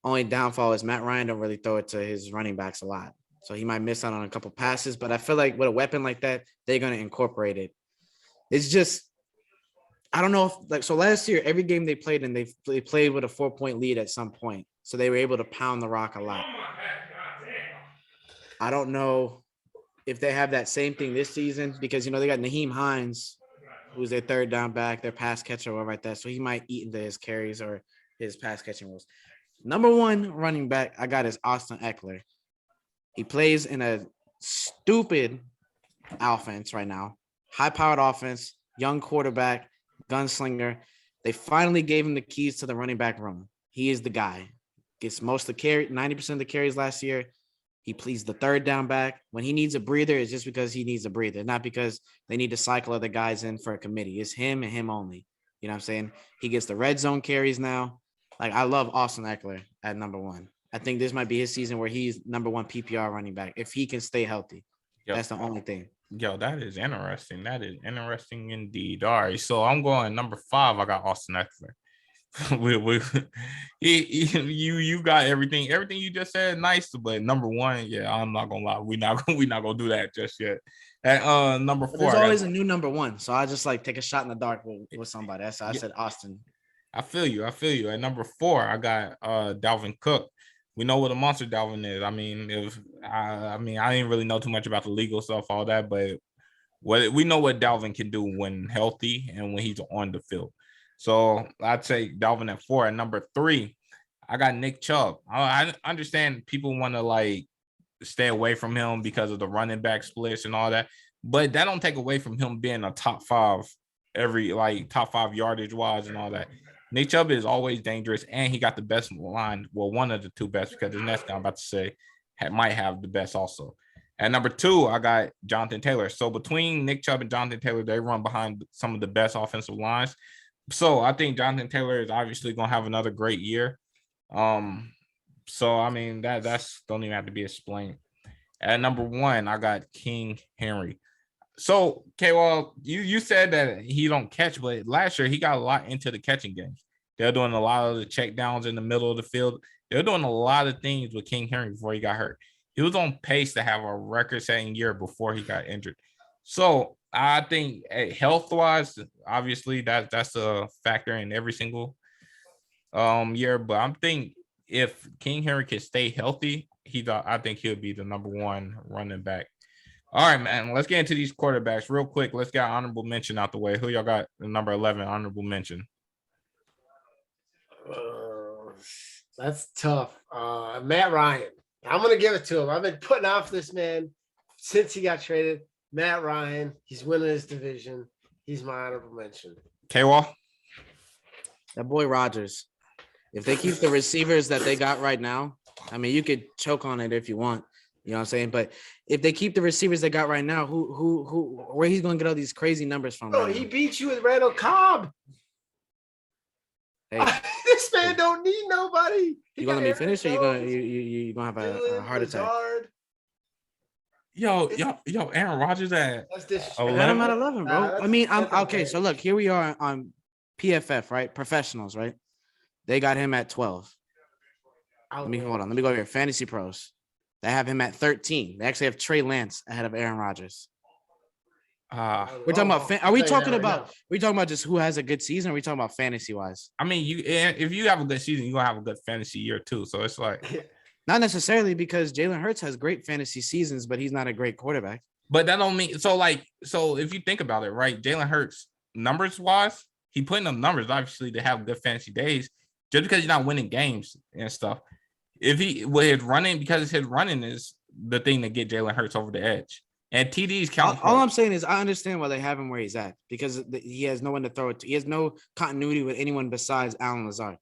Only downfall is Matt Ryan don't really throw it to his running backs a lot. So he might miss out on a couple passes, but I feel like with a weapon like that, they're going to incorporate it. It's just, I don't know if so last year, every game they played in, they played with a 4-point lead at some point. So they were able to pound the rock a lot. I don't know if they have that same thing this season because, they got Naheem Hines, who's their third down back, their pass catcher or whatever like that. So he might eat into his carries or his pass catching rules. Number one running back I got is Austin Eckler. He plays in a stupid offense right now. High-powered offense, young quarterback, gunslinger. They finally gave him the keys to the running back room. He is the guy. Gets most of the carry, 90% of the carries last year. He plays the third down back. When he needs a breather, it's just because he needs a breather, not because they need to cycle other guys in for a committee. It's him and him only. You know what I'm saying? He gets the red zone carries now. Like, I love Austin Eckler at number one. I think this might be his season where he's number one PPR running back if he can stay healthy. Yep. That's the only thing.
Yo, that is interesting. That is interesting indeed. All right, so I'm going number 5. I got Austin Eckler. You got everything you just said nice, but number 1, yeah, I'm not gonna lie, we not gonna do that just yet. At number 4,
there's always a new number 1, so I just like take a shot in the dark with somebody. That's I said Austin.
I feel you. At number 4, I got Dalvin Cook. We know what a monster Dalvin is. I mean, I didn't really know too much about the legal stuff, all that, but we know what Dalvin can do when healthy and when he's on the field. So I'd say Dalvin at 4. At number 3, I got Nick Chubb. I understand people want to like stay away from him because of the running back splits and all that, but that don't take away from him being a top 5 top 5 yardage wise and all that. Nick Chubb is always dangerous, and he got the best line. Well, one of the 2 best, because the next guy I'm about to say might have the best also. At number 2, I got Jonathan Taylor. So between Nick Chubb and Jonathan Taylor, they run behind some of the best offensive lines. So I think Jonathan Taylor is obviously going to have another great year. So I mean that's don't even have to be explained. At number 1, I got King Henry. So, okay, well, you said that he don't catch, but last year he got a lot into the catching games. They're doing a lot of the check downs in the middle of the field. They're doing a lot of things with King Henry before he got hurt. He was on pace to have a record-setting year before he got injured. So I think health-wise, obviously that's a factor in every single year. But I'm thinking if King Henry can stay healthy, I think he'll be the number 1 running back. All right, man. Let's get into these quarterbacks real quick. Let's get honorable mention out the way. Who y'all got number 11 honorable mention?
That's tough. Matt Ryan. I'm gonna give it to him. I've been putting off this man since he got traded. Matt Ryan. He's winning his division. He's my honorable mention.
K-Wall?
That boy Rodgers. If they keep the receivers that they got right now, I mean, you could choke on it if you want. You know what I'm saying? But if they keep the receivers they got right now, where he's going to get all these crazy numbers from?
Oh, he beat you with Randall Cobb.
Hey,
this man don't need nobody.
You gonna let me finish, or you gonna have a heart attack?
Yo, Aaron Rodgers at
11. I'm at 11, bro. I mean, I'm okay. So look, here we are on PFF, right? Professionals, right? They got him at 12. Let me go over here. Fantasy Pros. They have him at 13. They actually have Trey Lance ahead of Aaron Rodgers. We're talking about. Are we talking about just who has a good season? Or are we talking about fantasy wise?
I mean, if you have a good season, you're gonna have a good fantasy year too. So it's like
not necessarily, because Jalen Hurts has great fantasy seasons, but he's not a great quarterback.
But that don't mean so if you think about it, right? Jalen Hurts numbers wise, he putting up numbers obviously to have good fantasy days. Just because you're not winning games and stuff. If his running is the thing that get Jalen Hurts over the edge. And TDs count.
All I'm saying is I understand why they have him where he's at, because he has no one to throw it to. He has no continuity with anyone besides Allen Lazard.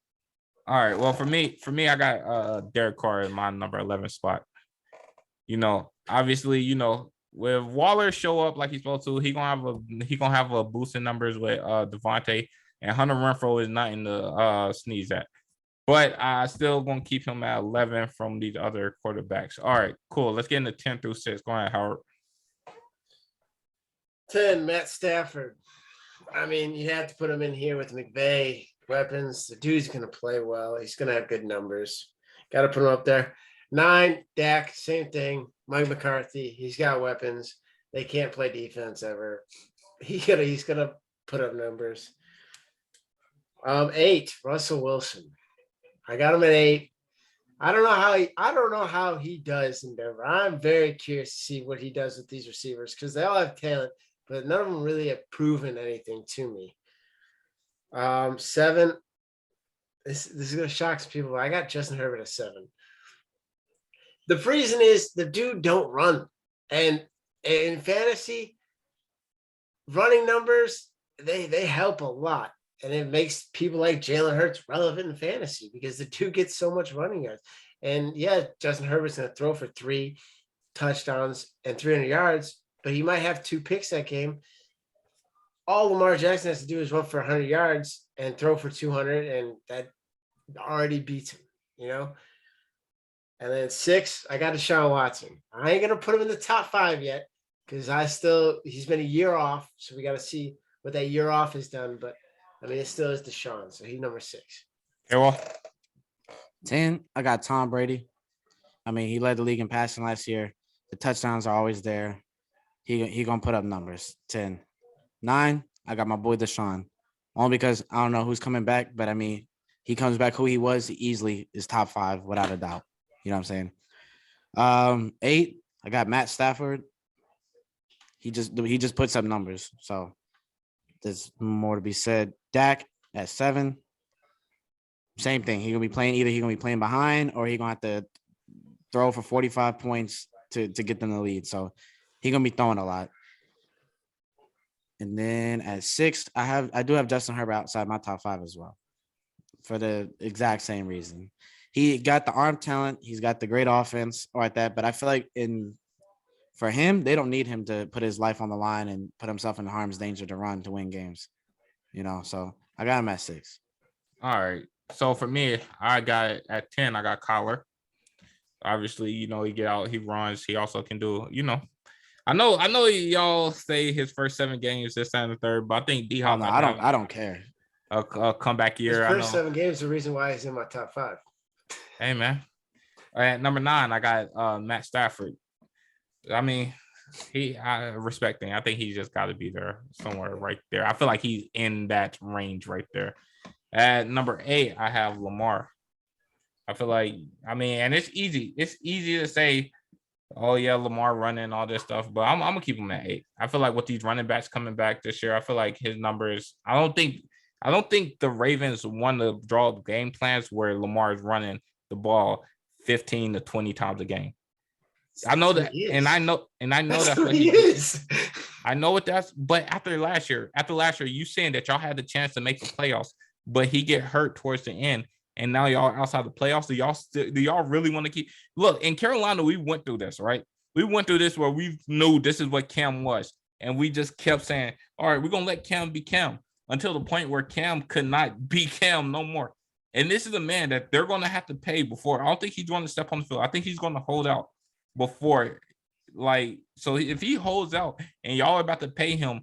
All right. Well, for me, I got Derek Carr in my number 11 spot. Obviously, with Waller show up like he's supposed to, he gonna have a boost in numbers with Devontae, and Hunter Renfrow is nothing to sneeze at. But I still gonna keep him at 11 from these other quarterbacks. All right, cool. Let's get into 10 through 6. Go ahead, Howard.
10, Matt Stafford. I mean, you have to put him in here with McVay, weapons. The dude's going to play well. He's going to have good numbers. Got to put him up there. 9, Dak, same thing. Mike McCarthy, he's got weapons. They can't play defense ever. He's gonna put up numbers. 8, Russell Wilson. I got him at 8. I don't know how he does in Denver. I'm very curious to see what he does with these receivers because they all have talent, but none of them really have proven anything to me. 7. This is gonna shock some people. I got Justin Herbert at 7. The reason is the dude don't run, and in fantasy, running numbers they help a lot, and it makes people like Jalen Hurts relevant in fantasy because the dude gets so much running yards. And yeah, Justin Herbert's gonna throw for 3 touchdowns and 300 yards, but he might have 2 picks that game. All Lamar Jackson has to do is run for 100 yards and throw for 200, and that already beats him, you know. And then 6, I got Deshaun Watson. I ain't gonna put him in the top 5 yet because he's been a year off, so we got to see what that year off has done. But I mean, it still is Deshaun, so he's number 6.
Okay, well,
10, I got Tom Brady. I mean, he led the league in passing last year. The touchdowns are always there. He gonna put up numbers. 10. 9, I got my boy Deshaun. Only because I don't know who's coming back, but I mean, he comes back who he was, he easily is top 5 without a doubt. You know what I'm saying? 8, I got Matt Stafford. He just puts up numbers. So there's more to be said. Dak at 7. Same thing. He's gonna be playing behind or he's gonna have to throw for 45 points to get them the lead. So he's gonna be throwing a lot. And then at 6, I do have Justin Herbert outside my top 5 as well. For the exact same reason. He got the arm talent. He's got the great offense or like that. But I feel like for him, they don't need him to put his life on the line and put himself in harm's danger to run to win games. You know, so I got him at 6.
all right. So for me, I got at 10, I got Collar. Obviously, you know, he get out, he runs, he also can do, you know. I know y'all say his first 7 games, this and the third, but I think D-Hop
I don't care.
A comeback year.
His first 7 games is the reason why he's in my top 5.
Hey man. At number 9, I got Matt Stafford. I mean, I respect him. I think he's just got to be there somewhere right there. I feel like he's in that range right there. At number 8, I have Lamar. I feel like, I mean, and it's easy. It's easy to say, oh yeah, Lamar running all this stuff, but I'm gonna keep him at 8. I feel like with these running backs coming back this year, I feel like his numbers. I don't think the Ravens want to draw game plans where Lamar is running the ball 15 to 20 times a game. I know that, and I know that's what he is. I know what that's, but after last year, you saying that y'all had the chance to make the playoffs, but he get hurt towards the end, and now y'all outside the playoffs. Do y'all really want to keep? Look, in Carolina, we went through this, right? We went through this where we knew this is what Cam was, and we just kept saying, all right, we're gonna let Cam be Cam until the point where Cam could not be Cam no more. And this is a man that they're going to have to pay before. I don't think he's going to step on the field. I think he's going to hold out before. Like, so if he holds out and y'all are about to pay him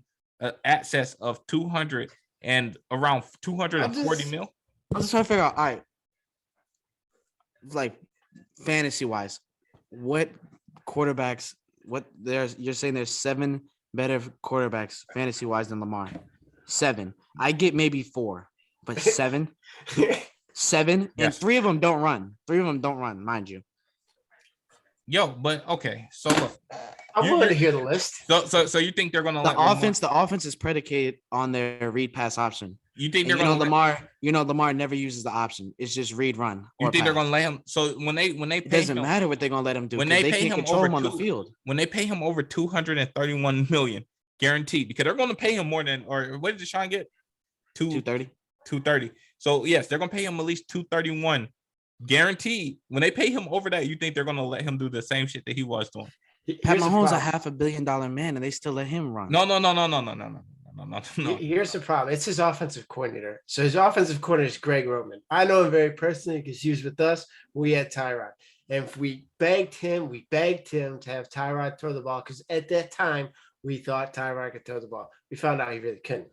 access of 200 and around 240 mil.
I'm just trying to figure out, all right, like fantasy-wise, what quarterbacks, you're saying there's 7 better quarterbacks fantasy-wise than Lamar. 7. I get maybe 4, but 7? 7, yes. And 3 of them don't run. 3 of them don't run, mind you.
Yo, but okay. So look,
I'm willing to hear the list.
So you think they're gonna
the offense is predicated on their read pass option.
You think they're gonna
Lamar never uses the option. It's just read run.
You think they're gonna let him? So when they
it doesn't matter what they're gonna let him do
when they pay
can't
him
control
over
him on the field.
When they pay him over 231 million guaranteed, because they're gonna pay him more than, or what did Deshaun get? 230. So yes, they're gonna pay him at least 231 guaranteed. When they pay him over that, you think they're gonna let him do the same shit that he was doing?
Pat Mahomes a $500 million man, and they still let him run.
No.
Here's the problem. It's his offensive coordinator. So his offensive coordinator is Greg Roman. I know him very personally because he was with us. We had Tyrod. And if we begged him to have Tyrod throw the ball because at that time we thought Tyrod could throw the ball. We found out he really couldn't.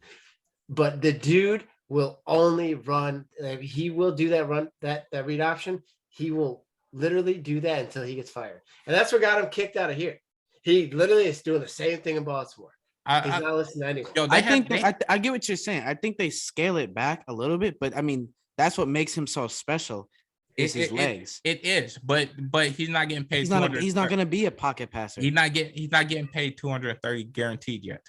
But the dude will only run. He will do that run, that read option. he will literally do that until he gets fired. And that's what got him kicked out of here. He literally is doing the same thing in Baltimore. He's not listening to anyone.
I get what you're saying. I think they scale it back a little bit, but I mean, that's what makes him so special. Is his legs.
It is, but he's not getting paid.
He's not going to be a pocket passer.
He's not getting paid 230 guaranteed yet,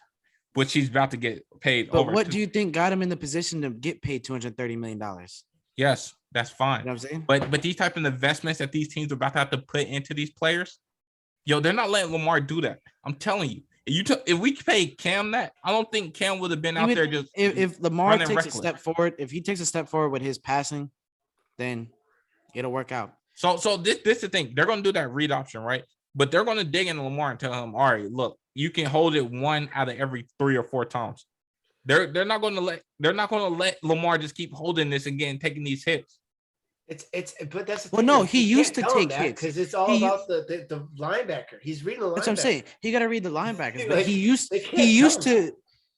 which he's about to get paid.
But what do you think got him in the position to get paid $230 million?
Yes, that's fine.
You know what I'm saying?
But these type of investments that these teams are about to have to put into these players, they're not letting Lamar do that. I'm telling you. If we paid Cam that, I don't think Cam would have been out there just.
If Lamar takes
reckless.
a step forward, if he takes a step forward with his passing, then it'll work out.
So this is the thing. They're going to do that read option, right? But they're going to dig into Lamar and tell him, all right, look, you can hold it 1 out of every 3 or 4 times. They're not going to let Lamar just keep holding this again, taking these hits.
But that's the
well,
thing.
no, he used to take hits
because it's all about the linebacker. He's reading the linebacker.
That's what I'm saying. He got to read the linebackers. But he used to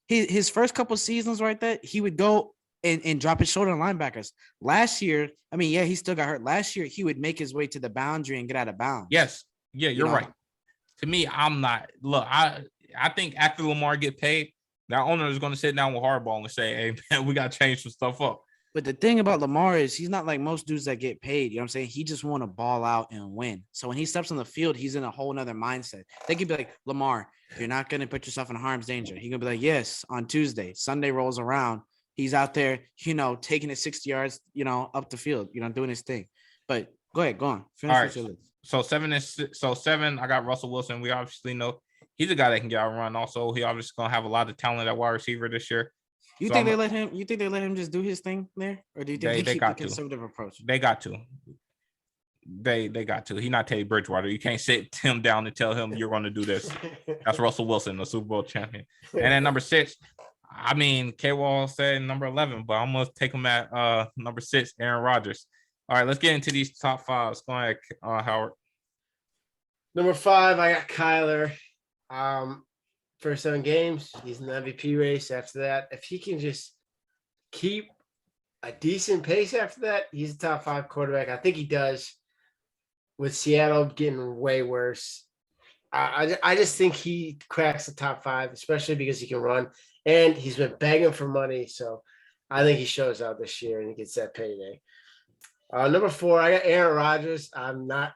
his first couple seasons right there. He would go and drop his shoulder on linebackers. Last year, I mean, yeah, he still got hurt. Last year, he would make his way to the boundary and get out of bounds.
Yes, yeah, you're right. To me, I'm not. Look, I think after Lamar get paid, that owner is going to sit down with Harbaugh and say, "Hey, man, we got to change some stuff up."
But the thing about Lamar is he's not like most dudes that get paid. You know what I'm saying? He just want to ball out and win. So when he steps on the field, he's in a whole nother mindset. They could be like, Lamar, you're not going to put yourself in harm's danger. He could be like, yes, on Tuesday. Sunday rolls around. He's out there, taking it 60 yards, up the field, doing his thing. But go ahead, go on.
All right. So 7, I got Russell Wilson. We obviously know he's a guy that can get out and run. Also, he obviously going to have a lot of talent at wide receiver this year.
You think they let him just do his thing there, or do you think they keep the conservative approach?
They got to. They got to. He's not Teddy Bridgewater. You can't sit him down and tell him you're going to do this. That's Russell Wilson, the Super Bowl champion. And then number 6, I mean, K-Wall said number 11, but I'm gonna take him at number 6, Aaron Rodgers. All right, let's get into these top 5s. Go ahead, Howard.
Number 5, I got Kyler. First 7 games, he's in the MVP race. After that, if he can just keep a decent pace after that, he's a top 5 quarterback. I think he does. With Seattle getting way worse, I just think he cracks the top 5, especially because he can run and he's been begging for money. So I think he shows out this year and he gets that payday. Number 4, I got Aaron Rodgers. I'm not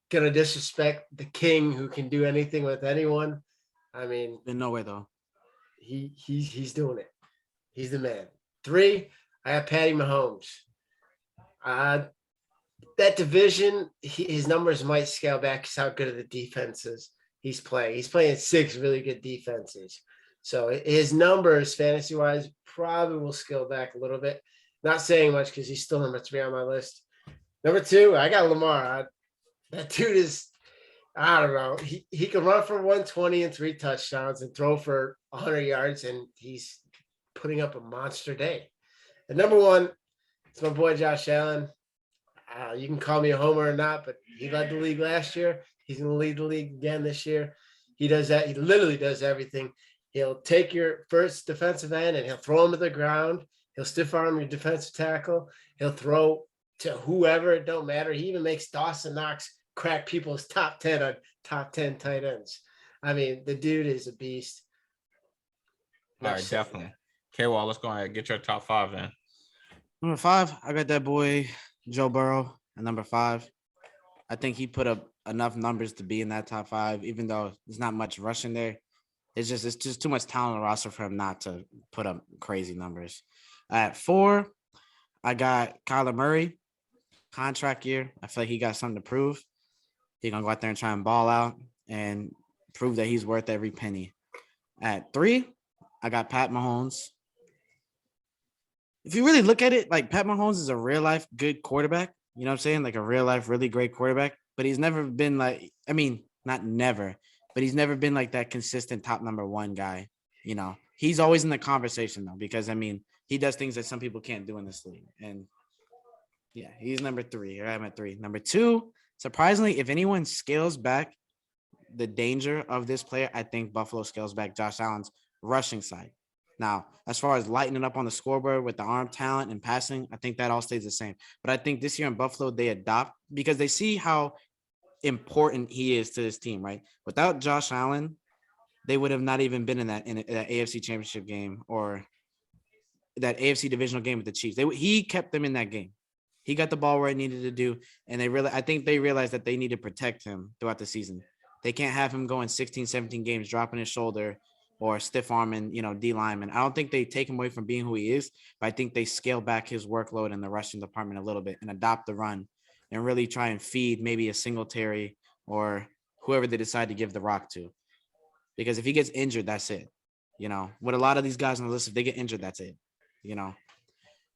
gonna disrespect the king who can do anything with anyone. I mean,
in no way though.
He's doing it. He's the man. 3, I got Patty Mahomes. That division, his numbers might scale back because how good are the defenses he's playing. He's playing 6 really good defenses. So his numbers, fantasy-wise, probably will scale back a little bit. Not saying much because he's still number 3 on my list. Number 2, I got Lamar. That dude is, I don't know. He can run for 120 and 3 touchdowns and throw for 100 yards, and he's putting up a monster day. And number 1, it's my boy Josh Allen. You can call me a homer or not, but he led the league last year. He's going to lead the league again this year. He does that. He literally does everything. He'll take your first defensive end and he'll throw him to the ground. He'll stiff arm your defensive tackle. He'll throw to whoever. It don't matter. He even makes Dawson Knox crack people's top 10 on top 10 tight ends. I mean, the dude is a beast.
All right, definitely. K-Wall, let's go ahead and get your top 5 in.
Number 5, I got that boy Joe Burrow at number 5. I think he put up enough numbers to be in that top 5, even though there's not much rushing there. It's just too much talent on the roster for him not to put up crazy numbers. At 4, I got Kyler Murray, contract year. I feel like he got something to prove. He's gonna go out there and try and ball out and prove that he's worth every penny. At 3, I got Pat Mahomes. If you really look at it, like Pat Mahomes is a real life good quarterback. You know what I'm saying? Like a real life, really great quarterback. But he's never been like, I mean, not never, but he's never been like that consistent top number 1 guy. He's always in the conversation though, because I mean, he does things that some people can't do in this league. And yeah, he's number 3. I'm at 3. Number 2, surprisingly, if anyone scales back the danger of this player, I think Buffalo scales back Josh Allen's rushing side. Now, as far as lightening up on the scoreboard with the arm talent and passing, I think that all stays the same. But I think this year in Buffalo, they adopt because they see how important he is to this team, right? Without Josh Allen, they would have not even been in that AFC Championship game or that AFC divisional game with the Chiefs. He kept them in that game. He got the ball where it needed to do, and I think they realized that they need to protect him throughout the season. They can't have him going 16, 17 games, dropping his shoulder or stiff arming, D lineman. I don't think they take him away from being who he is, but I think they scale back his workload in the rushing department a little bit and adopt the run and really try and feed maybe a Singletary or whoever they decide to give the rock to. Because if he gets injured, that's it. With a lot of these guys on the list, if they get injured, that's it.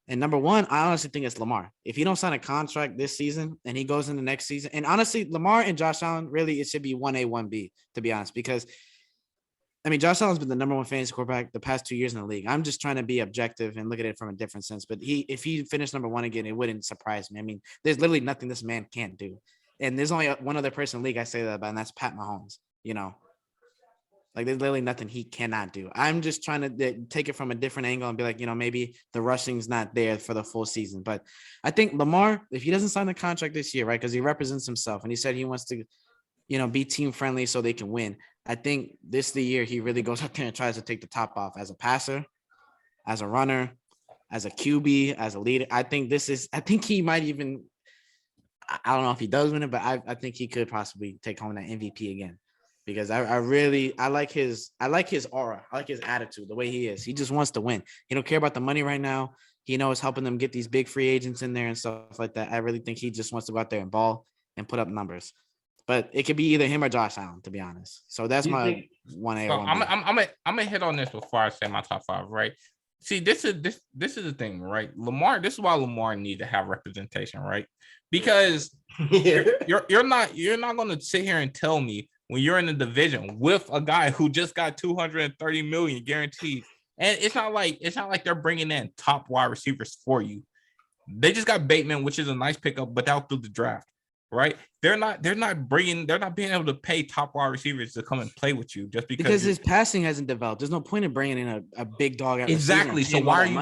And number one, I honestly think it's Lamar. If he don't sign a contract this season and he goes into next season, and honestly, Lamar and Josh Allen, really, it should be 1A, 1B, to be honest, because Josh Allen's been the number one fantasy quarterback the past 2 years in the league. I'm just trying to be objective and look at it from a different sense. But if he finished number one again, it wouldn't surprise me. There's literally nothing this man can't do. And there's only one other person in the league I say that about, and that's Pat Mahomes. There's literally nothing he cannot do. I'm just trying to take it from a different angle and be like, maybe the rushing's not there for the full season. But I think Lamar, if he doesn't sign the contract this year, right, because he represents himself and he said he wants to, be team friendly so they can win. I think this is the year he really goes out there and tries to take the top off as a passer, as a runner, as a QB, as a leader. I think he might even, I don't know if he does win it, but I think he could possibly take home that MVP again. Because I like his aura. I like his attitude, the way he is. He just wants to win. He don't care about the money right now. He knows helping them get these big free agents in there and stuff like that. I really think he just wants to go out there and ball and put up numbers. But it could be either him or Josh Allen, to be honest. So that's my 1A.
So I'm gonna hit on this before I say my top five, right? See, this is the thing, right? Lamar, this is why Lamar needs to have representation, right? Because you're not gonna sit here and tell me when you're in the division with a guy who just got $230 million guaranteed, and it's not like they're bringing in top wide receivers for you. They just got Bateman, which is a nice pickup, but out through the draft, right? They're not being able to pay top wide receivers to come and play with you just because
his passing hasn't developed. There's no point in bringing in a big dog.
Exactly. So why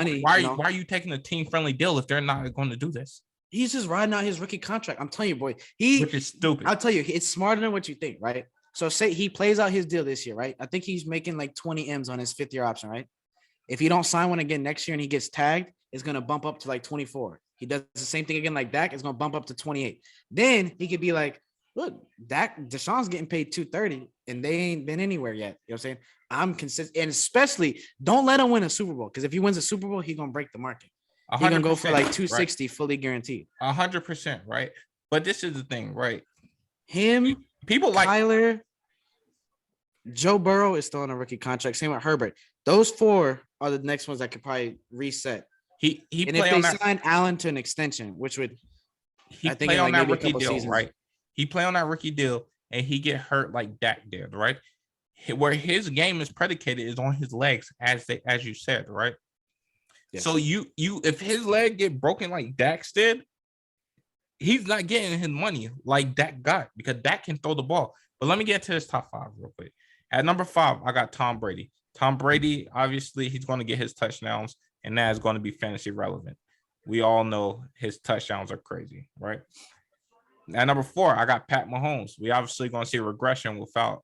are you taking a team friendly deal if they're not going to do this?
He's just riding out his rookie contract. I'm telling you, boy,
which is stupid.
I'll tell you, it's smarter than what you think, right? So say he plays out his deal this year, right? I think he's making like 20 M's on his 5th-year option, right? If he don't sign one again next year and he gets tagged, it's going to bump up to like 24. He does the same thing again like Dak, it's going to bump up to 28. Then he could be like, look, Deshaun's getting paid 230 and they ain't been anywhere yet. You know what I'm saying? I'm consistent. And especially don't let him win a Super Bowl, because if he wins a Super Bowl, he's going to break the market. He's going to go for like 260 right. Fully guaranteed.
100%, right? But this is the thing, right?
People like Kyler, Joe Burrow is still on a rookie contract. Same with Herbert. Those 4 are the next ones that could probably reset. And if they sign Allen to an extension, which would
I think play on that rookie deal, seasons. Right? He play on that rookie deal and he get hurt like Dak did, right? Where his game is predicated is on his legs, as you said, right? Yes. So you if his leg get broken like Dak's did, he's not getting his money like Dak got, because Dak can throw the ball. But let me get to his top 5 real quick. At number 5, I got Tom Brady. Tom Brady, obviously, he's going to get his touchdowns, and that is going to be fantasy relevant. We all know his touchdowns are crazy, right? At number 4, I got Pat Mahomes. We obviously going to see a regression without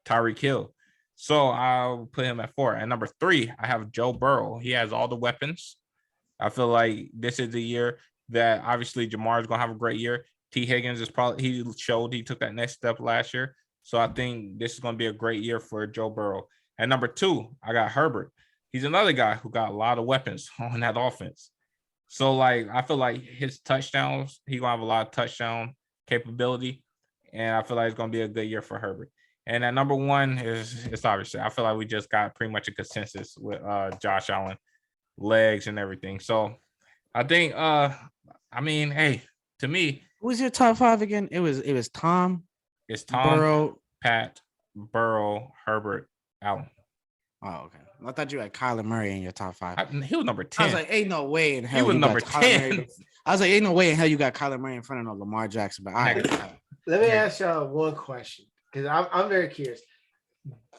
Tyreek Hill. So I'll put him at 4. At number 3, I have Joe Burrow. He has all the weapons. I feel like this is the year that obviously Jamar is going to have a great year. T. Higgins he showed he took that next step last year. So I think this is going to be a great year for Joe Burrow. At number 2, I got Herbert. He's another guy who got a lot of weapons on that offense. So I feel like his touchdowns, he's going to have a lot of touchdown capability. And I feel like it's going to be a good year for Herbert. And at number 1 it's obviously, I feel like we just got pretty much a consensus with Josh Allen, legs and everything. So I think, hey, to me,
who was your top 5 again? It was Tom.
It's Tom,
Burrow,
Pat, Burrow, Herbert, Allen.
Oh, okay. I thought you had Kyler Murray in your top 5.
He was number 10.
I was like, ain't no way in hell.
He was number 10.
I was like, ain't no way in hell you got Kyler Murray in front of no Lamar Jackson. But
let me ask y'all one question, because I'm very curious.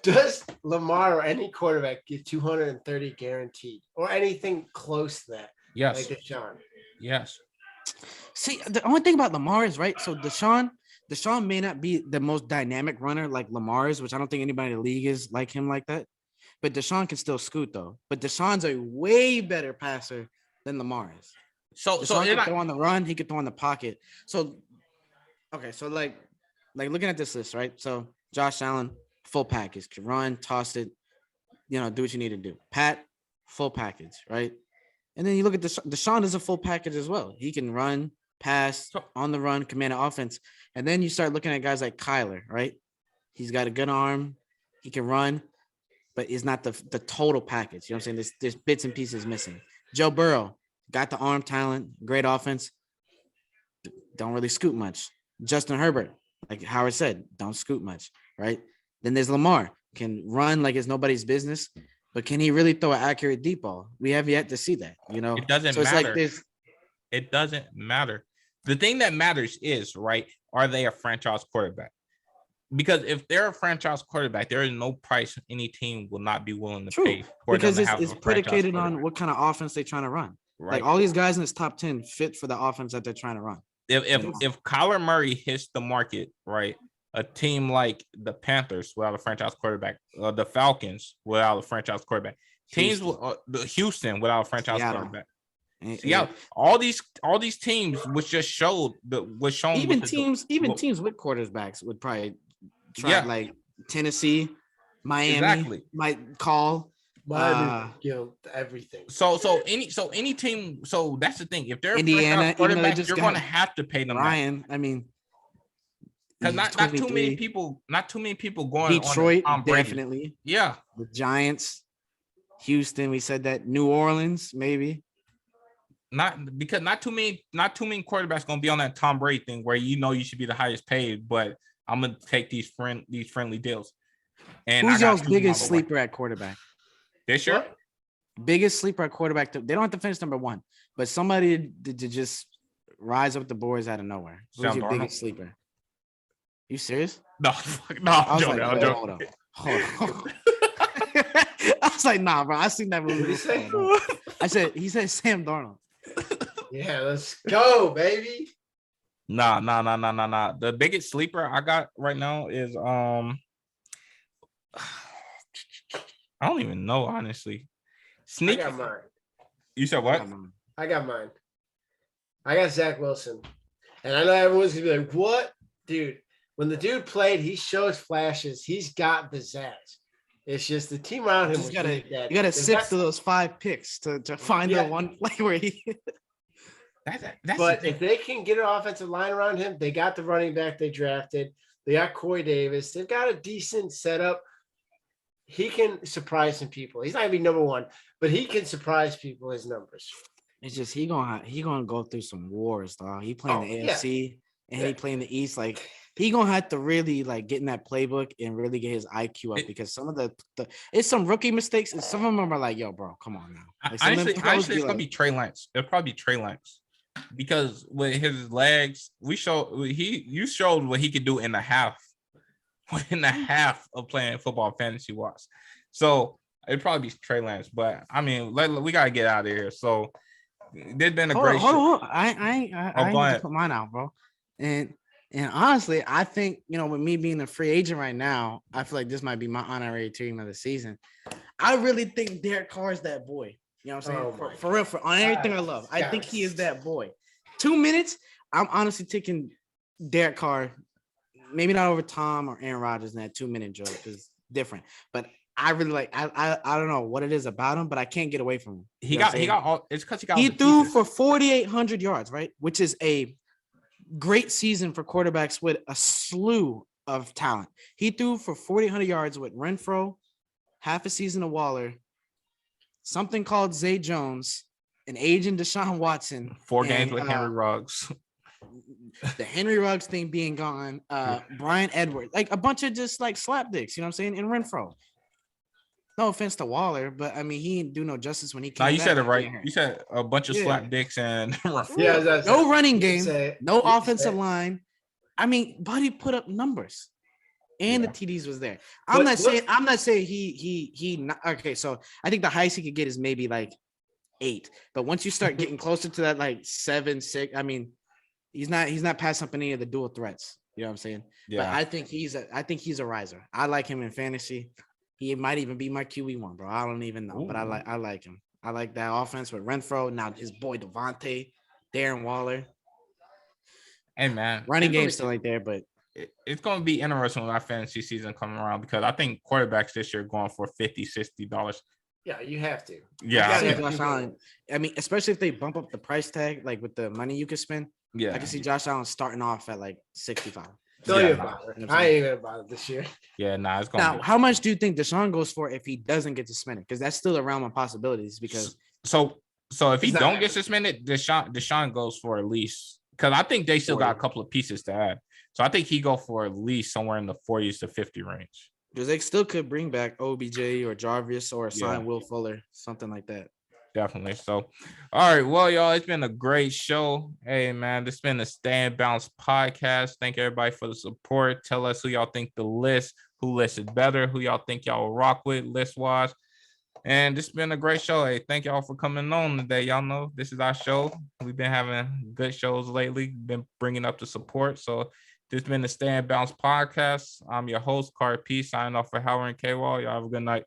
Does Lamar or any quarterback get 230 guaranteed or anything close to that?
Yes.
Like Deshaun.
Yes.
See, the only thing about Lamar is right. So Deshaun may not be the most dynamic runner like Lamar is, which I don't think anybody in the league is like him like that. But Deshaun can still scoot though. But Deshaun's a way better passer than Lamar is.
So
Deshaun can throw on the run, he can throw in the pocket. So okay, so like looking at this list, right? So Josh Allen, full package, can run, toss it, do what you need to do. Pat, full package, right? And then you look at Deshaun is a full package as well. He can run, pass, on the run, command an offense. And then you start looking at guys like Kyler, right? He's got a good arm, he can run, but it's not the total package. You know what I'm saying? There's bits and pieces missing. Joe Burrow, got the arm talent, great offense, don't really scoot much. Justin Herbert, like Howard said, don't scoot much, right? Then there's Lamar, can run like it's nobody's business, but can he really throw an accurate deep ball? We have yet to see that,
It doesn't matter. It doesn't matter. The thing that matters is, right, are they a franchise quarterback? Because if they're a franchise quarterback, there is no price any team will not be willing to pay for
because
them to have
it's predicated on what kind of offense they're trying to run. Right. Like all these guys in this top 10 fit for the offense that they're trying to run.
If Kyler Murray hits the market, right, a team like the Panthers without a franchise quarterback, the Falcons without a franchise quarterback, Houston without a franchise quarterback. Yeah, all these teams which just showed was shown.
Even teams with quarterbacks would probably try like Tennessee, Miami might call.
Everything.
So any team. So that's the thing. If they're
Indiana,
quarterback, you're going to have to pay them.
Ryan, I mean,
because not too many people going.
Detroit, on definitely.
Yeah,
the Giants, Houston. We said that. New Orleans, maybe.
Not too many quarterbacks going to be on that Tom Brady thing where you should be the highest paid, but I'm going to take these friendly deals. And
who's y'all's biggest sleeper at quarterback?
This year?
Biggest sleeper at quarterback. They don't have to finish number one, but somebody to just rise up the boards out of nowhere. Who's your biggest sleeper? You serious?
No, I'm joking.
Hold on. I was like, nah, bro. I seen that movie. He said Sam Darnold.
Yeah, let's go, baby.
Nah. The biggest sleeper I got right now is I don't even know, honestly.
I got mine.
You said what?
I got mine. I got Zach Wilson. And I know everyone's going to be like, what? Dude, when the dude played, he shows flashes. He's got the Zach. It's just the team around him.
You got to sift through those 5 picks to find the one play where he...
But if they can get an offensive line around him, they got the running back they drafted. They got Corey Davis. They've got a decent setup. He can surprise some people. He's not gonna be number one, but he can surprise people. His numbers.
It's just he gonna go through some wars, dog. He playing the AFC and he playing the East. Like he gonna have to really like get in that playbook and really get his IQ up because some of the it's some rookie mistakes and some of them are like, yo, bro, come on now. Like,
honestly, it's gonna be Trey Lance. It'll probably be Trey Lance because with his legs, you showed what he could do in the half of playing football fantasy wise. So it'd probably be Trey Lance, but I mean, we gotta get out of here. So there's been a great show.
I put mine out, bro. And honestly, I think with me being a free agent right now, I feel like this might be my honorary team of the season. I really think Derek Carr is that boy. You know what I'm saying? For real, on everything I love. I think he is that boy. 2 minutes, I'm honestly taking Derek Carr. Maybe not over Tom or Aaron Rodgers in that 2-minute joke because different. But I really like. I don't know what it is about him, but I can't get away from him.
He got all. It's because
he threw for 4,800 yards, right? Which is a great season for quarterbacks with a slew of talent. He threw for 4,800 yards with Renfro, half a season of Waller, something called Zay Jones, an aging Deshaun Watson,
4 games with Henry Ruggs.
The Henry Ruggs thing being gone, Brian Edwards, like a bunch of just like slapdicks, you know what I'm saying? And Renfro. No offense to Waller, but I mean he didn't do no justice when he came.
You said it right. You said a bunch of slapdicks and
no running game, no offensive line. I mean, Buddy put up numbers. and the TDs was there. I'm not saying he okay. So I think the highest he could get is maybe like 8. But once you start getting closer to that, like 7, 6, I mean, he's not passing up any of the dual threats. You know what I'm saying? Yeah. But I think he's a riser. I like him in fantasy. He might even be my QB1, bro. I don't even know, but I like him. I like that offense with Renfro. Now his boy Devontae, Darren Waller.
Hey man,
running game's still like there, but
it's going to be interesting with our fantasy season coming around because I think quarterbacks this year are going for $50-$60.
Yeah, you have to.
Yeah,
Josh Allen. I mean, especially if they bump up the price tag, like with the money you could spend. Yeah, I can see Josh Allen starting off at like 65.
Don't even bother. I ain't even bother this year.
Yeah, it's going.
Now, how much do you think Deshaun goes for if he doesn't get suspended? Because that's still a realm of possibilities. Because
so if he don't get suspended, Deshaun goes for at least, because I think they still got a couple of pieces to add. So I think he go for at least somewhere in the 40s to 50 range.
Because they still could bring back OBJ or Jarvis or sign Will Fuller, something like that.
Definitely. So, all right. Well, y'all, it's been a great show. Hey, man, this has been the Stay and Bounce podcast. Thank everybody for the support. Tell us who y'all think who list is better, who y'all think y'all will rock with list-wise. And this has been a great show. Hey, thank y'all for coming on today. Y'all know this is our show. We've been having good shows lately, been bringing up the support. So, this has been the Stay and Bounce podcast. I'm your host, Card P, signing off for Howard and K-Wall. Y'all have a good night.